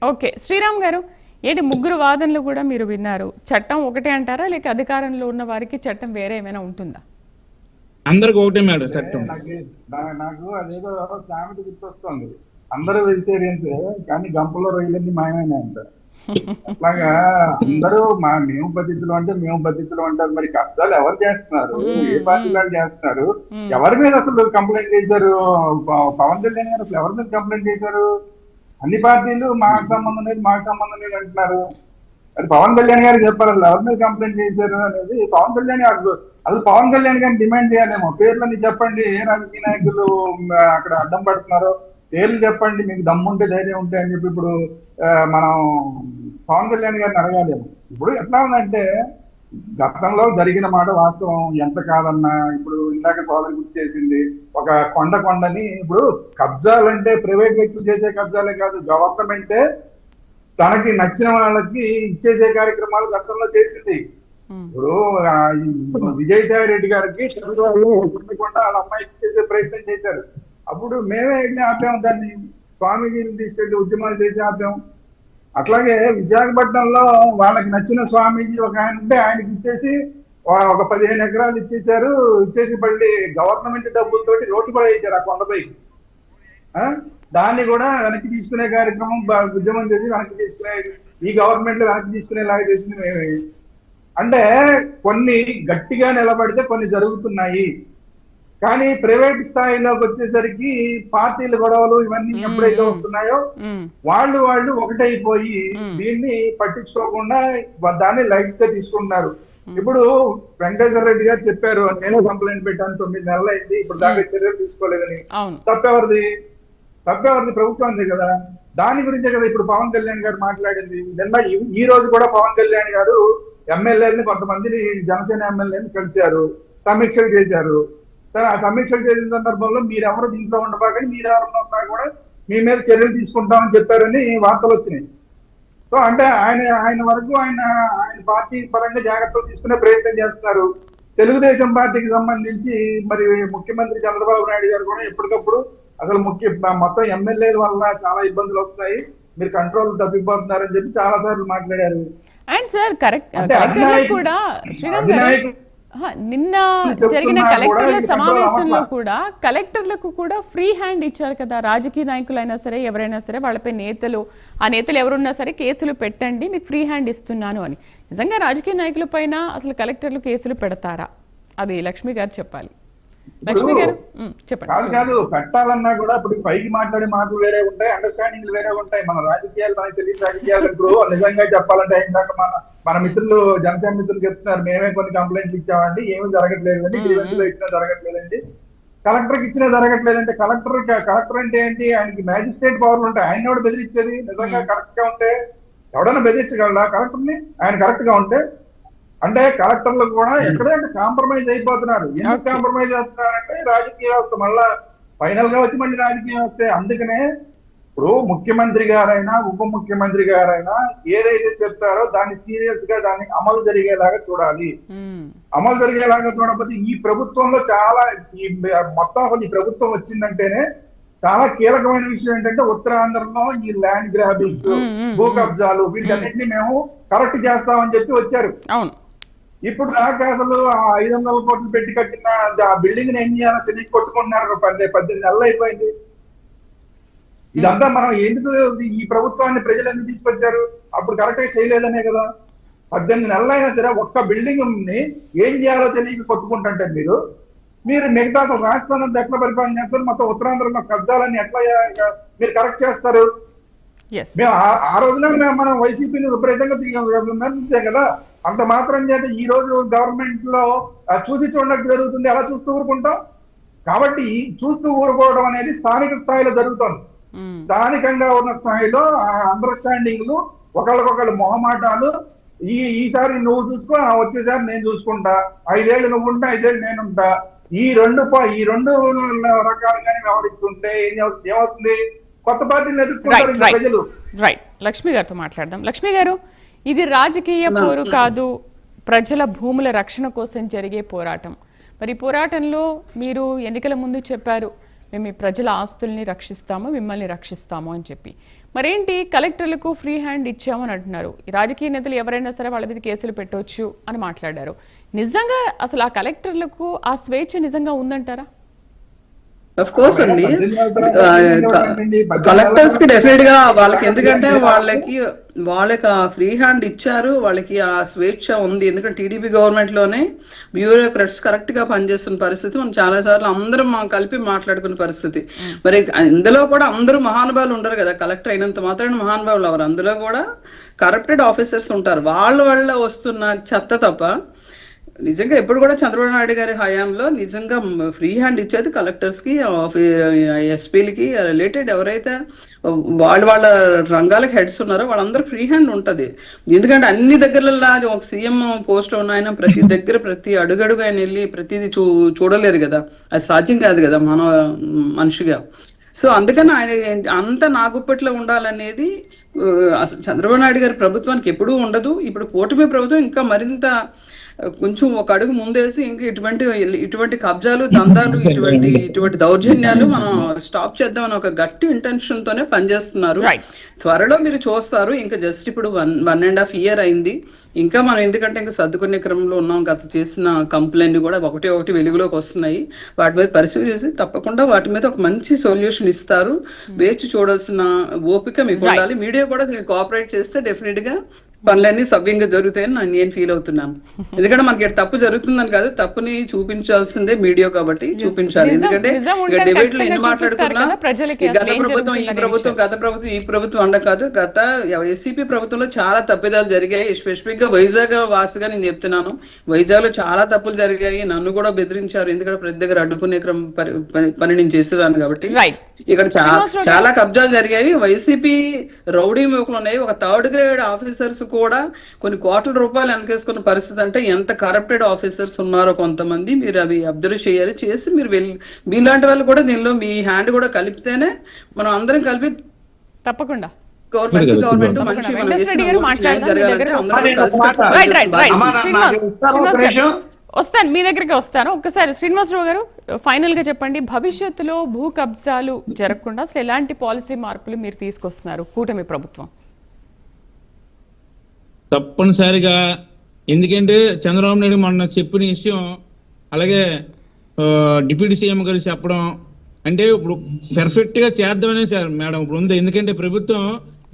ఓకే. శ్రీరామ్ గారు, ఏంటి ముగ్గురు వాదనలు కూడా మీరు విన్నారు. చట్టం ఒకటే అంటారా, లేక అధికారంలో ఉన్న వారికి చట్టం వేరే ఏమైనా ఉంటుందా? అందరికి ఒకటే మేడం చట్టం. నాకు అదేదో సామెత గుర్తొస్తుంది, అందరూ వెజిటేరియన్స్ కానీ గంపలో రొయ్యలన్నీ మాయమైనా అంటారు. అట్లాగా అందరూ మేము పద్ధతిలో అంటే మేము పద్ధతిలో అంటారు. మరి కబ్జాలు ఎవరు చేస్తున్నారు, ఏ పార్టీ వాళ్ళు చేస్తున్నారు, ఎవరి మీద అసలు కంప్లైంట్ చేశారు? పవన్ కళ్యాణ్ గారు అసలు ఎవరి మీద కంప్లైంట్ చేశారు? అన్ని పార్టీలు మాకు సంబంధం లేదు అంటున్నారు. అది పవన్ కళ్యాణ్ గారికి చెప్పాలి అసలు ఎవరి మీద కంప్లైంట్ చేశారు అనేది. పవన్ కళ్యాణ్ గారిని డిమాండ్ చేయాలేమో. పేర్లని చెప్పండి, ఏ రాజకీయ నాయకులు అక్కడ అడ్డం పడుతున్నారో పేర్లు చెప్పండి, మీకు దమ్ముంటే ధైర్యం ఉంటే అని చెప్పి ఇప్పుడు మనం పవన్ కళ్యాణ్ గారిని అడగాలేము. ఇప్పుడు ఎట్లా ఉందంటే గతంలో జరిగిన మాట వాస్తవం, ఎంత కాదన్నా. ఇప్పుడు ఇందాక సోదరి గుర్తు చేసింది, ఒక కొండని ఇప్పుడు కబ్జాలంటే ప్రైవేట్ వ్యక్తులు చేసే కబ్జాలే కాదు, గవర్నమెంటే తనకి నచ్చిన వాళ్ళకి ఇచ్చేసే కార్యక్రమాలు గతంలో చేసింది. ఇప్పుడు విజయసాయి రెడ్డి గారికి కొండ వాళ్ళ అమ్మాయికి ఇచ్చేసే ప్రయత్నం చేశారు. అప్పుడు మేమే వెళ్ళి ఆపాము, దాన్ని స్వామీజీని తీసుకెళ్లి ఉద్యమాలు చేసి ఆపాము. అట్లాగే విశాఖపట్నంలో వాళ్ళకి నచ్చిన స్వామీజీ ఒక ఆయన ఉంటే ఆయనకి ఇచ్చేసి ఒక 15 ఎకరాలు ఇచ్చేసి మళ్ళీ గవర్నమెంట్ డబ్బులతోటి రోడ్డు కూడా వేసారు ఆ కొండపైకి. దాన్ని కూడా వెనక్కి తీసుకునే కార్యక్రమం ఉద్యమం చేసి వెనక్కి తీసుకునే, ఈ గవర్నమెంట్ లో వెనక్కి తీసుకునేలాగా చేసింది మేమే. అంటే కొన్ని గట్టిగా నిలబడితే కొన్ని జరుగుతున్నాయి, కానీ ప్రైవేట్ స్థాయిలోకి వచ్చేసరికి పార్టీల గొడవలు ఇవన్నీ ఎప్పుడైతే వస్తున్నాయో వాళ్ళు ఒకటైపోయి దీన్ని పట్టించుకోకుండా దాన్ని లైట్ గా తీసుకుంటున్నారు. ఇప్పుడు వెంకటేశ్వర రెడ్డి గారు చెప్పారు, నేను కంప్లైంట్ పెట్టాను 9 నెలలు అయింది, ఇప్పుడు దాకా చర్యలు తీసుకోలేదని. తప్పెవరిది? ప్రభుత్వంది కదా. దాని గురించే కదా ఇప్పుడు పవన్ కళ్యాణ్ గారు మాట్లాడింది. ఈ రోజు కూడా పవన్ కళ్యాణ్ గారు ఎమ్మెల్యేలని కొంతమందిని జనసేన ఎమ్మెల్యేని కలిశారు, సమీక్షలు చేశారు. సరే, ఆ సమీక్షలు చేసిన సందర్భంలో మీరెవరు దీంట్లో ఉండబాకని, మీరెవరు ఉన్నా కూడా మీ మీద చర్యలు తీసుకుంటామని చెప్పారని వార్తలు వచ్చినాయి. సో అంటే ఆయన వరకు ఆయన పార్టీ పరంగా జాగ్రత్తలు తీసుకునే ప్రయత్నం చేస్తున్నారు. తెలుగుదేశం పార్టీకి సంబంధించి మరి ముఖ్యమంత్రి చంద్రబాబు నాయుడు గారు కూడా ఎప్పటికప్పుడు అసలు మొత్తం ఎమ్మెల్యేల వల్ల చాలా ఇబ్బందులు వస్తాయి, మీరు కంట్రోల్ తప్పిపోతున్నారని చెప్పి చాలా సార్లు మాట్లాడారు. అండ్ సార్ కూడా నిన్న జరిగిన కలెక్టర్ల సమావేశంలో కూడా కలెక్టర్లకు కూడా ఫ్రీ హ్యాండ్ ఇచ్చారు కదా. రాజకీయ నాయకులైనా సరే ఎవరైనా సరే వాళ్ళపై ఆ నేతలు ఎవరున్నా సరే కేసులు పెట్టండి, మీకు ఫ్రీ హ్యాండ్ ఇస్తున్నాను అని. నిజంగా రాజకీయ నాయకుల పైన అసలు కలెక్టర్లు కేసులు పెడతారా? అది లక్ష్మి గారు చెప్పాలి. లక్ష్మి గారు చెప్పండి. కాదు, పెట్టాలన్నా కూడా ఇప్పుడు పైకి మాట్లాడే మాటలు వేరే ఉంటాయి, అండర్స్టాండింగ్ వేరే ఉంటాయి. మన రాజకీయాలు మనకి తెలియని రాజకీయాలు ఇప్పుడు నిజంగా చెప్పాలంటే ఇందాక మన మిత్రులు జనసేన మిత్రులు చెప్తున్నారు, మేమే కొన్ని కంప్లైంట్లు ఇచ్చామండి, ఏమీ జరగట్లేదండి, గ్రీవెన్స్లో ఇచ్చినా జరగట్లేదండి, కలెక్టర్కి ఇచ్చినా జరగట్లేదంటే. కలెక్టర్ అంటే ఏంటి? ఆయనకి మ్యాజిస్ట్రేట్ పవర్లు ఉంటాయి, ఆయన కూడా బెదిరించేది నిజంగా కరెక్ట్ గా ఉంటే. ఎవడైనా బెదిరించగలరా కలెక్టర్ని? ఆయన కరెక్ట్ గా ఉంటే. అంటే కలెక్టర్లు కూడా ఎక్కడే కాంప్రమైజ్ అయిపోతున్నారు. ఎందుకు కాంప్రమైజ్ అవుతున్నారంటే రాజకీయ వ్యవస్థ మళ్ళా ఫైనల్ గా వచ్చి మళ్ళీ రాజకీయ వ్యవస్థ. అందుకనే ఇప్పుడు ముఖ్యమంత్రి గారైనా ఉప ముఖ్యమంత్రి గారైనా ఏదైతే చెప్తారో దాన్ని సీరియస్ గా దాన్ని అమలు జరిగేలాగా చూడాలి. అమలు జరిగేలాగా చూడకపోతే ఈ ప్రభుత్వంలో చాలా మొత్తం ఈ ప్రభుత్వం వచ్చిందంటేనే చాలా కీలకమైన విషయం ఏంటంటే ఉత్తరాంధ్రలో ఈ ల్యాండ్ గ్రాబింగ్స్, భూ కబ్జాలు వీటన్నిటిని మేము కరెక్ట్ చేస్తామని చెప్పి వచ్చారు. ఇప్పుడు దాకా అసలు 500 కోట్లు పెట్టి కట్టిన ఆ బిల్డింగ్ ని ఏం చేయాలో తెలియ కొట్టుకుంటున్నారు. 18 నెలలు అయిపోయింది. ఇదంతా మనం ఎందుకు ఈ ప్రభుత్వాన్ని ప్రజలు ఎందుకు తీసుకొచ్చారు? అప్పుడు కరెక్ట్ గా చేయలేదనే కదా. 18 నెలలు అయినా సరే ఒక్క బిల్డింగ్ ని ఏం చేయాలో తెలియక కొట్టుకుంటుంటే మీరు మిగతా రాష్ట్రాన్ని ఎట్లా పరిపాలన చేస్తారు? మొత్తం ఉత్తరాంధ్రలో కబ్జాలని ఎట్లా మీరు కరెక్ట్ చేస్తారు? మేము ఆ రోజున మనం వైసీపీని విపరీతంగా విమర్శించాం కదా. అంత మాత్రం చేత ఈ రోజు గవర్నమెంట్ లో చూసి చూడనట్టు జరుగుతుంది. ఎలా చూస్తూ ఊరుకుంటాం? కాబట్టి చూస్తూ ఊరుకోవడం అనేది స్థానిక స్థాయిలో జరుగుతుంది. స్థానికంగా ఉన్న స్థాయిలో అండర్స్టాండింగ్లు, ఒకళ్ళకొకళ్ళు మొహమాటాలు, ఈసారి నువ్వు చూసుకో, వచ్చేసారి నేను చూసుకుంటా, 5 ఏళ్ళు నువ్వు ఉంటా, 5 ఏళ్ళు నేనుంటా, ఈ రెండు రకాలుగానే వ్యవహరిస్తుంటే ఏమవుతుంది? కొత్త పార్టీలు ఎదుర్కొంటారు ప్రజలు. రైట్, లక్ష్మి గారితో మాట్లాడదాం. లక్ష్మి గారు, ఇది రాజకీయ పోరు కాదు, ప్రజల భూముల రక్షణ కోసం జరిగే పోరాటం. మరి పోరాటంలో మీరు ఎన్నికల ముందు చెప్పారు, మేము ఈ ప్రజల ఆస్తుల్ని రక్షిస్తాము, మిమ్మల్ని రక్షిస్తాము అని చెప్పి. మరేంటి కలెక్టర్లకు ఫ్రీ హ్యాండ్ ఇచ్చామని అంటున్నారు. రాజకీయ నేతలు ఎవరైనా సరే వాళ్ళ మీద కేసులు పెట్టవచ్చు అని మాట్లాడారు. నిజంగా అసలు ఆ కలెక్టర్లకు ఆ స్వేచ్ఛ నిజంగా ఉందంటారా? అఫ్ కోర్స్ అండి, కలెక్టర్స్ కి డెఫినెట్ గా వాళ్ళకి, ఎందుకంటే వాళ్ళకి ఆ ఫ్రీ హ్యాండ్ ఇచ్చారు, వాళ్ళకి ఆ స్వేచ్ఛ ఉంది. ఎందుకంటే టీడీపీ గవర్నమెంట్ లోనే బ్యూరోక్రాట్స్ కరెక్ట్ గా పనిచేస్తున్న పరిస్థితి మనం చాలా సార్లు అందరం కలిపి మాట్లాడుకున్న పరిస్థితి. మరి ఇందులో కూడా అందరూ మహానుభావులు ఉండరు కదా. కలెక్టర్ అయినంత మాత్రాన మహానుభావులు అవరు. అందులో కూడా కరప్టెడ్ ఆఫీసర్స్ ఉంటారు. వాళ్ళ వస్తున్న చెత్త తప్ప నిజంగా ఎప్పుడు కూడా చంద్రబాబు నాయుడు గారి హయాంలో నిజంగా ఫ్రీ హ్యాండ్ ఇచ్చేది కలెక్టర్స్ కి, ఎస్పీలకి రిలేటెడ్ ఎవరైతే వాళ్ళ రంగాలకు హెడ్స్ ఉన్నారో వాళ్ళందరూ ఫ్రీ హ్యాండ్ ఉంటది. ఎందుకంటే అన్ని దగ్గరలా ఒక సీఎం పోస్ట్ ఉన్న ఆయన ప్రతి దగ్గర ప్రతి అడుగడుగు ఆయన వెళ్ళి ప్రతిదీ చూడలేరు కదా. అది సాధ్యం కాదు కదా మనిషిగా. సో అందుకని ఆయన అంత నాగుప్పట్లో ఉండాలనేది అసలు చంద్రబాబు నాయుడు గారి ప్రభుత్వానికి ఎప్పుడూ ఉండదు. ఇప్పుడు కూటమి ప్రభుత్వం ఇంకా మరింత కొంచెం ఒక అడుగు ముందేసి ఇంకా ఇటువంటి కబ్జాలు, దందాలు, ఇటువంటి దౌర్జన్యాలు మనం స్టాప్ చేద్దామని ఒక గట్టి ఇంటెన్షన్ తోనే పనిచేస్తున్నారు. త్వరలో మీరు చూస్తారు. ఇంకా జస్ట్ ఇప్పుడు 1.5 year అయింది. ఇంకా మనం ఎందుకంటే ఇంకా సర్దుకునే క్రమంలో ఉన్నాం. గత చేసిన కంప్లైంట్ కూడా ఒకటి వెలుగులోకి వస్తున్నాయి. వాటి మీద పరిశీలన చేసి తప్పకుండా వాటి మీద ఒక మంచి సొల్యూషన్ ఇస్తారు. వేచి చూడాల్సిన ఓపిక మీకు ఉండాలి. మీడియా కూడా కోఆపరేట్ చేస్తే డెఫినెట్ గా పనులన్నీ సవ్యంగా జరుగుతాయని నేను ఫీల్ అవుతున్నాను. ఎందుకంటే మనకి తప్పు జరుగుతుందని కాదు, తప్పుని చూపించాల్సిందే మీడియా కాబట్టి చూపించాలి. ఎందుకంటే డిబేట్ లో ఎన్ని మాట్లాడుకున్నా గత ప్రభుత్వం ఈ ప్రభుత్వం, గత ప్రభుత్వం ఈ ప్రభుత్వం అండ కాదు. గత ఎస్సీపీ ప్రభుత్వంలో చాలా తప్పిదాలు జరిగాయి. స్పెసిఫిక్ గా వైజాగ్ వాసిగా నేను చెప్తున్నాను, వైజాగ్ లో చాలా తప్పులు జరిగాయి. నన్ను కూడా బెదిరించారు. ఎందుకంటే ప్రతి దగ్గర అడ్డుకునే పని నేను చేసేదాన్ని కాబట్టి. ఇక్కడ చాలా కబ్జాలు జరిగాయి. వైసీపీ రౌడీ మూకలు ఉన్నాయి. ఒక 3rd grade ఆఫీసర్స్ కూడా కొన్ని కోట్ల రూపాయలు వెనకేసుకున్న పరిస్థితి. అంటే ఎంత కరప్టెడ్ ఆఫీసర్స్ ఉన్నారో కొంతమంది, మీరు అవి అబ్జర్వ్ చేయాలి. చేసి మీరు మీలాంటి వాళ్ళు కూడా దీనిలో మీ హ్యాండ్ కూడా కలిపితేనే మనం అందరం కలిపి తప్పకుండా గవర్నమెంట్ మంచి వస్తాను మీ దగ్గరికి వస్తాను. ఒక్కసారి శ్రీనివాసరావు గారు ఫైనల్ గా చెప్పండి, భవిష్యత్తులో భూ కబ్జాలు జరగకుండా అసలు ఎలాంటి పాలసీ మార్పులు మీరు తీసుకొస్తున్నారు కూటమి ప్రభుత్వం? తప్పనిసరిగా, ఎందుకంటే చంద్రబాబు నాయుడు మొన్న చెప్పిన విషయం, అలాగే డిప్యూటీ సీఎం గారు చెప్పడం, అంటే ఇప్పుడు పర్ఫెక్ట్ గా చేద్దామనే సార్ మేడం ఇప్పుడు ఉంది. ఎందుకంటే ప్రభుత్వం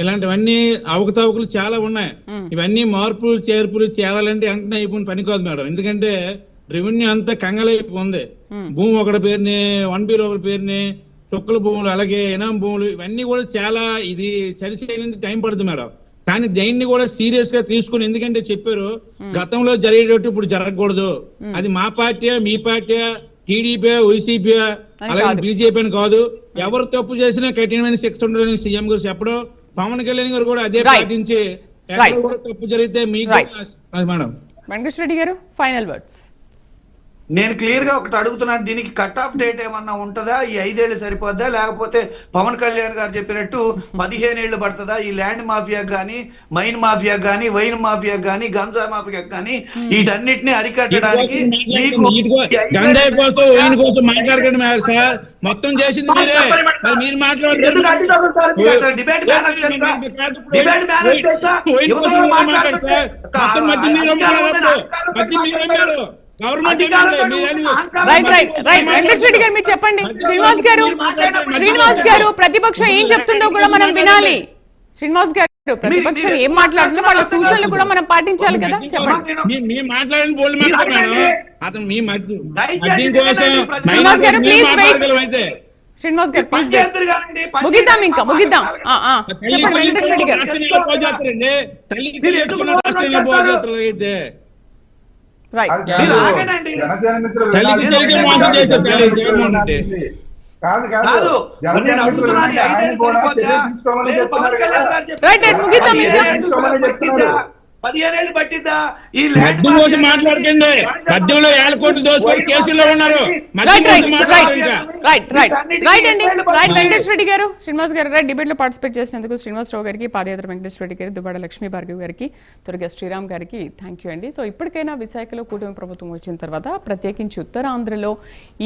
ఇలాంటివన్నీ అవకతవకలు చాలా ఉన్నాయి. ఇవన్నీ మార్పులు చేర్పులు చేయాలంటే వెంటనే అయిపోయిన పని కాదు మేడం. ఎందుకంటే రెవెన్యూ అంతా కంగలైపోయింది. భూమి ఒకటి పేరుని, 1B ఒకటి పేరుని, తొక్కల భూములు, అలాగే ఇనాం భూములు, ఇవన్నీ కూడా చాలా ఇది సరిచేయడానికి టైం పడుతుంది మేడం. కానీ దీన్ని కూడా సీరియస్ గా తీసుకుని, ఎందుకంటే చెప్పారు గతంలో జరిగేటట్టు ఇప్పుడు జరగకూడదు. అది మా పార్టీ, మీ పార్టీ, టీడీపీ, వైసీపీ, అలాగే బీజేపీ అని కాదు. ఎవరు తప్పు చేసినా కఠినమైన శిక్ష ఉండాలని సీఎం గారు చెప్పడం, పవన్ కళ్యాణ్ గారు కూడా అదే పాటించి ఎక్కడ Right. కూడా తప్పు జరిగితే మీకు Right. మేడం వెంకటేశ్వర రెడ్డి గారు ఫైనల్ వర్డ్స్. నేను క్లియర్ గా ఒకటి అడుగుతున్నాను, దీనికి కట్ ఆఫ్ డేట్ ఏమన్నా ఉంటుందా? ఈ 5 ఏళ్ళు సరిపోద్దా, లేకపోతే పవన్ కళ్యాణ్ గారు చెప్పినట్టు 15 ఏళ్ళు పడుతుందా? ఈ ల్యాండ్ మాఫియాకి కానీ, మైన్ మాఫియాకి కానీ, వైన్ మాఫియాకి కానీ, గంజా మాఫియాకి కానీ వీటన్నిటిని అరికట్టడానికి మీకు గంజాయి కోసం వైన్ కోసం మాట్లాడకండి మేడం సార్, మొత్తం చేసింది మీరే, మరి మీరు మాట్లాడలేదు. డిబేట్ మేనేజ్ చేస్తా, డిబేట్ మేనేజ్ చేస్తా, యువతలో మాట్లాడతారు. రైట్ వెంకటేశ్వర రెడ్డి గారు మీరు చెప్పండి. శ్రీనివాస్ గారు ప్రతిపక్షం ఏం చెప్తుందో కూడా మనం వినాలి. శ్రీనివాస్ గారు ప్రతిపక్షం ఏం మాట్లాడుతుందో వాళ్ళ సూచనలు కూడా మనం పాటించాలి కదా, చెప్పండి. మాట్లాడండి బోల్డ్ మాట్లాడు అతను మీ శ్రీనివాస్ గారు ప్లీజ్ వెయిట్. శ్రీనివాస్ గారు ప్లీజ్ ముగిద్దాం, ఇంకా ముగిద్దాం. చెప్పండి వెంకటేశ్వర రెడ్డి గారు. అయితే రైట్ జనసేన మిత్రులు కాదు కాదు, జనసేన మిత్రులు ఆయన కూడా చర్యలు తీసుకోమని చెప్తున్నారు కదా. రైట్ ముగిద్దాం. తీసుకోమని చెప్తున్నారు. 15 ఏళ్ళు పట్టిద్దా ఈ మద్యం కోసం మాట్లాడకండి, మద్యంలో 7 కోట్లు దోచుకొని కేసుల్లో ఉన్నారు. వెంకటేశ్వర రెడ్డి గారు, శ్రీనివాస్ గారు డిబేట్ లో పార్టిసిపేట్ చేసినందుకు శ్రీనివాసరావు గారికి, పాదయాత్ర వెంకటేశ్వర రెడ్డి గారికి, దుబాడ లక్ష్మీ భార్గవి గారికి, త్వరగా శ్రీరామ్ గారికి థ్యాంక్ యూ అండి. సో ఇప్పటికైనా విశాఖలో కూటమి ప్రభుత్వం వచ్చిన తర్వాత ప్రత్యేకించి ఉత్తరాంధ్రలో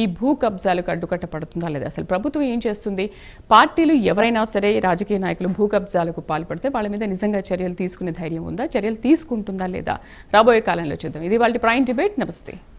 ఈ భూ కబ్జాలకు అడ్డుకట్ట పడుతుందా లేదా, అసలు ప్రభుత్వం ఏం చేస్తుంది, పార్టీలు ఎవరైనా సరే రాజకీయ నాయకులు భూ కబ్జాలకు పాల్పడితే వాళ్ళ మీద నిజంగా చర్యలు తీసుకునే ధైర్యం ఉందా, చర్యలు తీసుకుంటుందా లేదా, రాబోయే కాలంలో చూద్దాం. ఇది వాళ్ళ ప్రైమ్ డిబేట్. నమస్తే.